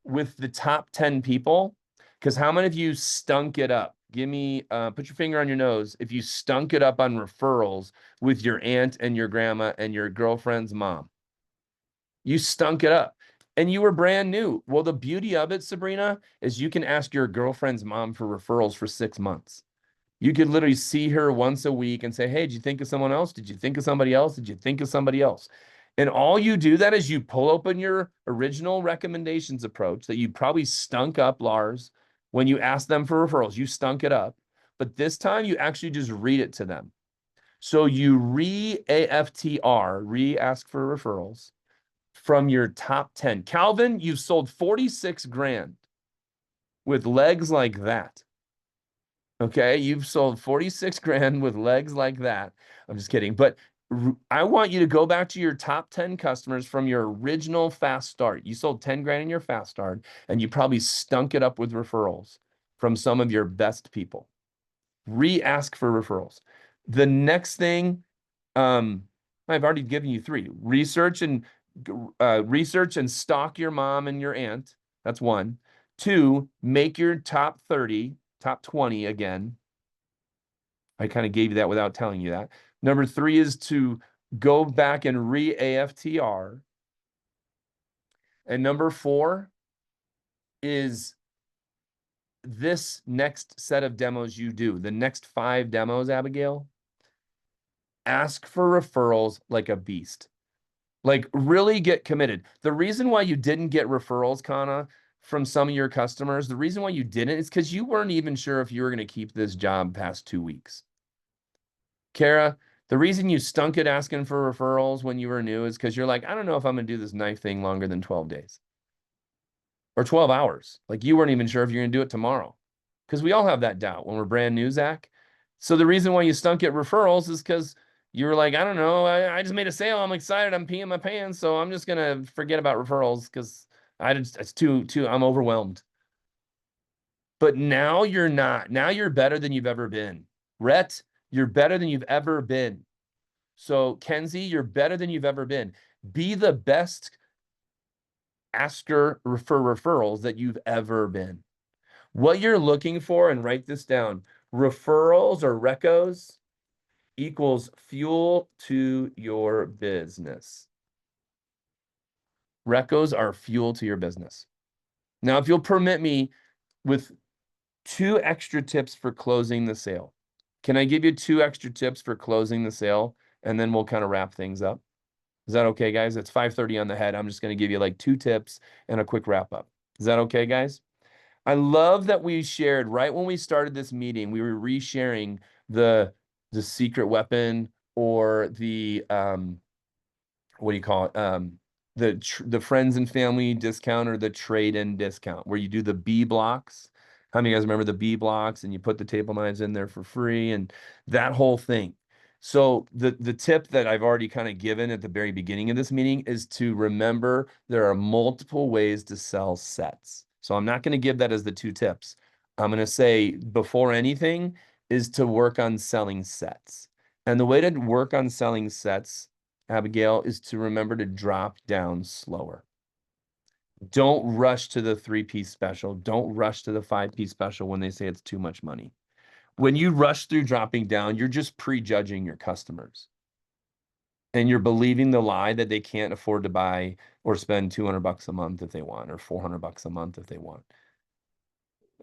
with the top 10 people, because how many of you stunk it up? Give me, put your finger on your nose if you stunk it up on referrals with your aunt and your grandma and your girlfriend's mom. You stunk it up and you were brand new. Well, the beauty of it, Sabrina, is you can ask your girlfriend's mom for referrals for 6 months. You could literally see her once a week and say, hey, did you think of someone else? Did you think of somebody else? Did you think of somebody else? And all you do that is you pull open your original recommendations approach that you probably stunk up, Lars, when you asked them for referrals. You stunk it up. But this time you actually just read it to them. So you re-AFTR, re-ask for referrals from your top 10. Calvin, you've sold 46 grand with legs like that. Okay, you've sold 46 grand with legs like that. I'm just kidding. But I want you to go back to your top 10 customers from your original fast start. You sold 10 grand in your fast start, and you probably stunk it up with referrals from some of your best people. Re-ask for referrals. The next thing, I've already given you 3. Research and stalk your mom and your aunt. That's 1. 2, make your top 30. Top 20 again. I kind of gave you that without telling you that. Number 3 is to go back and re-AFTR. And number 4 is this next set of demos you do, the next 5 demos, Abigail, ask for referrals like a beast. Like really get committed. The reason why you didn't get referrals, Kana, from some of your customers, the reason why you didn't is because you weren't even sure if you were going to keep this job past 2 weeks. Kara, the reason you stunk at asking for referrals when you were new is because you're like, I don't know if I'm going to do this knife thing longer than 12 days or 12 hours. Like you weren't even sure if you're going to do it tomorrow. Because we all have that doubt when we're brand new, Zach. So the reason why you stunk at referrals is because you were like, I don't know, I just made a sale. I'm excited. I'm peeing my pants. So I'm just going to forget about referrals because it's too, I'm overwhelmed. But now you're not. Now you're better than you've ever been. Rhett, you're better than you've ever been. So Kenzie, you're better than you've ever been. Be the best asker for referrals that you've ever been. What you're looking for, and write this down, referrals or recos equals fuel to your business. Recos are fuel to your business. Now, if you'll permit me with 2 extra tips for closing the sale. Can I give you 2 extra tips for closing the sale? And then we'll kind of wrap things up. Is that okay, guys? It's 5:30 on the head. I'm just going to give you like 2 tips and a quick wrap up. Is that okay, guys? I love that we shared right when we started this meeting, we were resharing the secret weapon or the what do you call it? The friends and family discount or the trade-in discount where you do the B blocks. How many of you guys remember the B blocks and you put the table knives in there for free and that whole thing? So the tip that I've already kind of given at the very beginning of this meeting is to remember there are multiple ways to sell sets. So I'm not going to give that as the 2 tips. I'm going to say before anything is to work on selling sets. And the way to work on selling sets, Abigail, is to remember to drop down slower. Don't rush to the 3-piece special. Don't rush to the 5-piece special when they say it's too much money. When you rush through dropping down, you're just prejudging your customers. And you're believing the lie that they can't afford to buy or spend $200 a month if they want, or $400 a month if they want.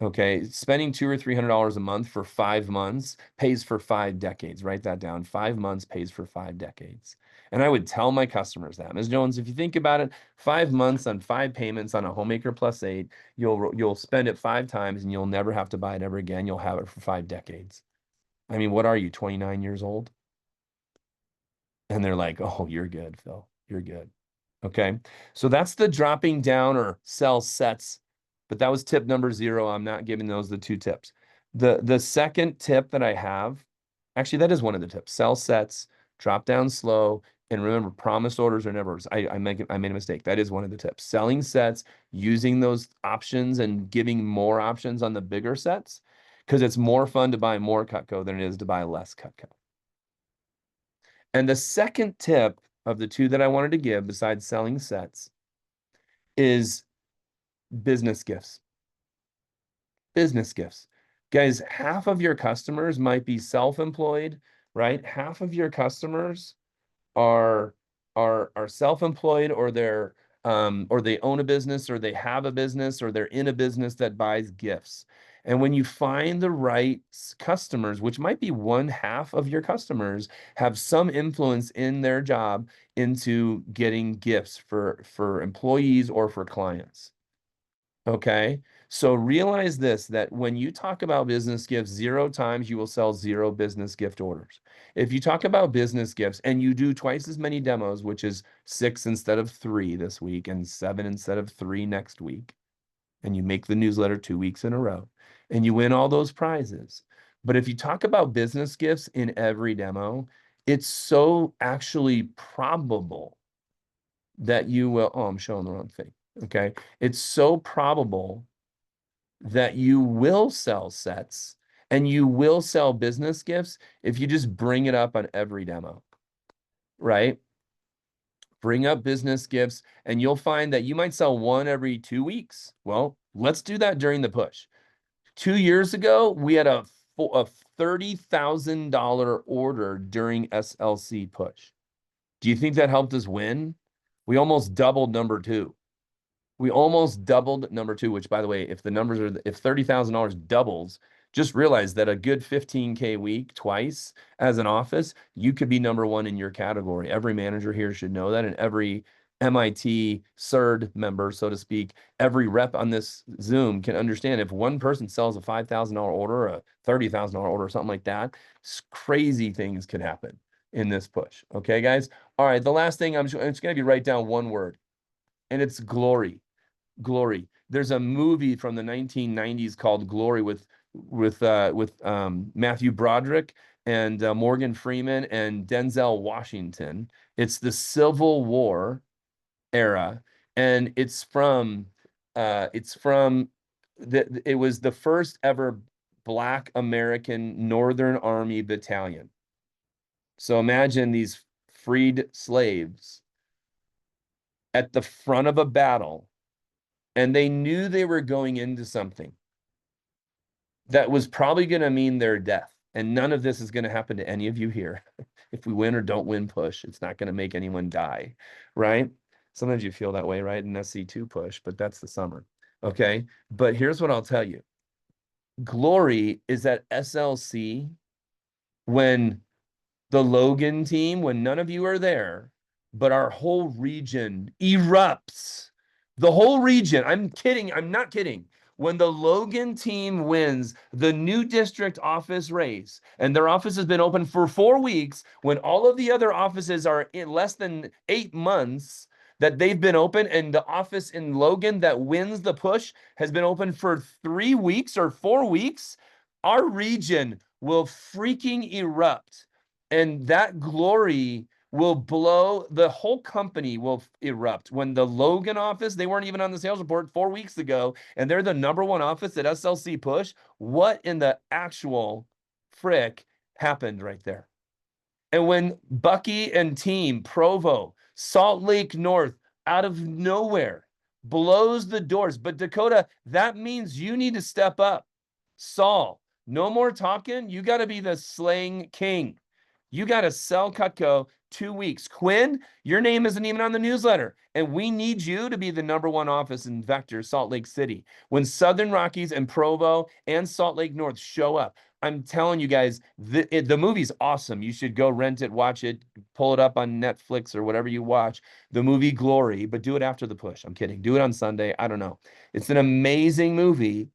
Okay, spending $200 or $300 a month for 5 months pays for 5 decades. Write that down. 5 months pays for 5 decades. And I would tell my customers that, Ms. Jones, if you think about it, 5 months on 5 payments on a Homemaker Plus 8, you'll spend it 5 times and you'll never have to buy it ever again. You'll have it for 5 decades. I mean, what are you, 29 years old? And they're like, oh, you're good, Phil. You're good. Okay, so that's the dropping down or sell sets. But that was tip number 0. I'm not giving those the 2 tips. The second tip that I have, actually, that is one of the tips. Sell sets, drop down slow, and remember, promised orders are never. I made a mistake. That is one of the tips. Selling sets, using those options and giving more options on the bigger sets, because it's more fun to buy more Cutco than it is to buy less Cutco. And the second tip of the 2 that I wanted to give, besides selling sets, is business gifts. Business gifts. Guys, half of your customers might be self-employed, right? Half of your customers are self-employed, or they're or they own a business, or they have a business, or they're in a business that buys gifts. And when you find the right customers, which might be 1/2 of your customers, have some influence in their job into getting gifts for employees or for clients. Okay, so realize this, that when you talk about business gifts, 0 times you will sell 0 business gift orders. If you talk about business gifts and you do twice as many demos, which is 6 instead of 3 this week and 7 instead of 3 next week, and you make the newsletter 2 weeks in a row, and you win all those prizes. But if you talk about business gifts in every demo, it's so actually probable that you will, oh, I'm showing the wrong thing. Okay, it's so probable that you will sell sets and you will sell business gifts if you just bring it up on every demo, right? Bring up business gifts and you'll find that you might sell 1 every 2 weeks. Well, let's do that during the push. 2 years ago, we had a $30,000 order during SLC push. Do you think that helped us win? We almost doubled number 2. We almost doubled number 2, which by the way, if the numbers are, if $30,000 doubles, just realize that a good 15K week twice as an office, you could be number 1 in your category. Every manager here should know that, and every MIT CERD member, so to speak, every rep on this Zoom can understand if one person sells a $5,000 order, or a $30,000 order, or something like that, crazy things could happen in this push. Okay, guys? All right, the last thing, it's going to be write down one word, and it's glory. Glory. There's a movie from the 1990s called Glory with Matthew Broderick and Morgan Freeman and Denzel Washington. It's the Civil War era, and it was the first ever Black American Northern Army battalion. So imagine these freed slaves at the front of a battle, and they knew they were going into something that was probably going to mean their death. And none of this is going to happen to any of you here. If we win or don't win push, it's not going to make anyone die, right? Sometimes you feel that way, right? In SC2 push, but that's the summer, okay? But here's what I'll tell you. Glory is at SLC when the Logan team, when none of you are there, but our whole region erupts. The whole region, I'm kidding, I'm not kidding. When the Logan team wins the new district office race, and their office has been open for 4 weeks, when all of the other offices are in less than 8 months that they've been open, and the office in Logan that wins the push has been open for 3 weeks or 4 weeks, our region will freaking erupt. And that glory will blow, the whole company will erupt. When the Logan office, they weren't even on the sales report 4 weeks ago, and they're the number 1 office at SLC Push. What in the actual frick happened right there? And when Bucky and team, Provo, Salt Lake North, out of nowhere, blows the doors. But Dakota, that means you need to step up. Saul, no more talking. You got to be the slaying king. You got to sell Cutco 2 weeks. Quinn, your name isn't even on the newsletter. And we need you to be the number 1 office in Vector, Salt Lake City. When Southern Rockies and Provo and Salt Lake North show up, I'm telling you guys, the movie's awesome. You should go rent it, watch it, pull it up on Netflix or whatever you watch. The movie Glory, but do it after the push. I'm kidding. Do it on Sunday. I don't know. It's an amazing movie.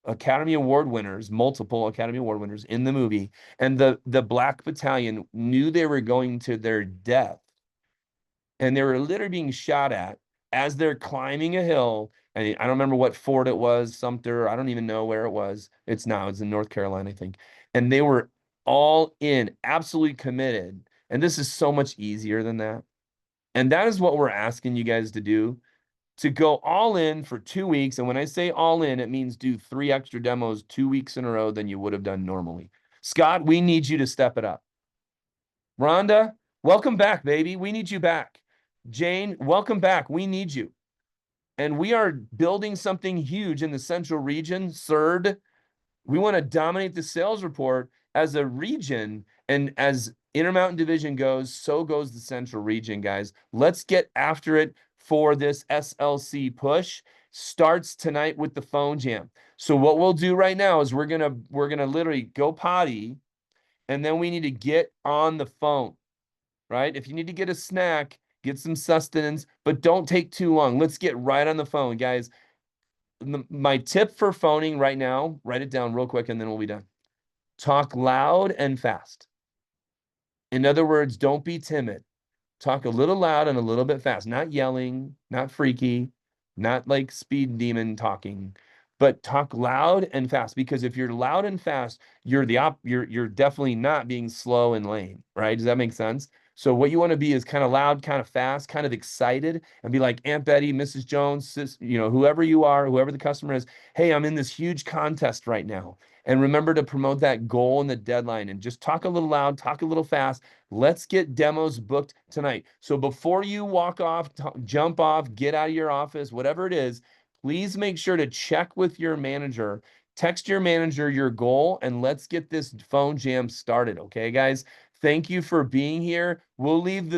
Academy Award winners, multiple Academy Award winners in the movie, and the Black Battalion knew they were going to their death, and they were literally being shot at as they're climbing a hill. And I don't remember what fort it was, Sumter. I don't even know where it was. It's in North Carolina, I think. And they were all in, absolutely committed. And this is so much easier than that. And that is what we're asking you guys to do. To go all in for 2 weeks. And when I say all in, it means do 3 extra demos 2 weeks in a row than you would have done normally. Scott, we need you to step it up. Rhonda, welcome back, baby. We need you back. Jane, welcome back. We need you. And we are building something huge in the central region, CERD. We want to dominate the sales report as a region. And as Intermountain Division goes, so goes the central region, guys. Let's get after it for this SLC push. Starts tonight with the phone jam. So what we'll do right now is we're gonna literally go potty, and then we need to get on the phone, right? If you need to get a snack, get some sustenance, but don't take too long. Let's get right on the phone, guys. My tip for phoning right now, write it down real quick and then we'll be done. Talk loud and fast. In other words, don't be timid. Talk a little loud and a little bit fast, not yelling, not freaky, not like speed demon talking, but talk loud and fast. Because if you're loud and fast, you're definitely not being slow and lame, right? Does that make sense? So what you want to be is kind of loud, kind of fast, kind of excited, and be like Aunt Betty, Mrs. Jones, whoever you are, whoever the customer is. Hey, I'm in this huge contest right now. And remember to promote that goal and the deadline, and just talk a little loud, talk a little fast. Let's get demos booked tonight. So before you walk off, jump off, get out of your office, whatever it is, please make sure to check with your manager, text your manager your goal, and let's get this phone jam started. Okay, guys? Thank you for being here. We'll leave the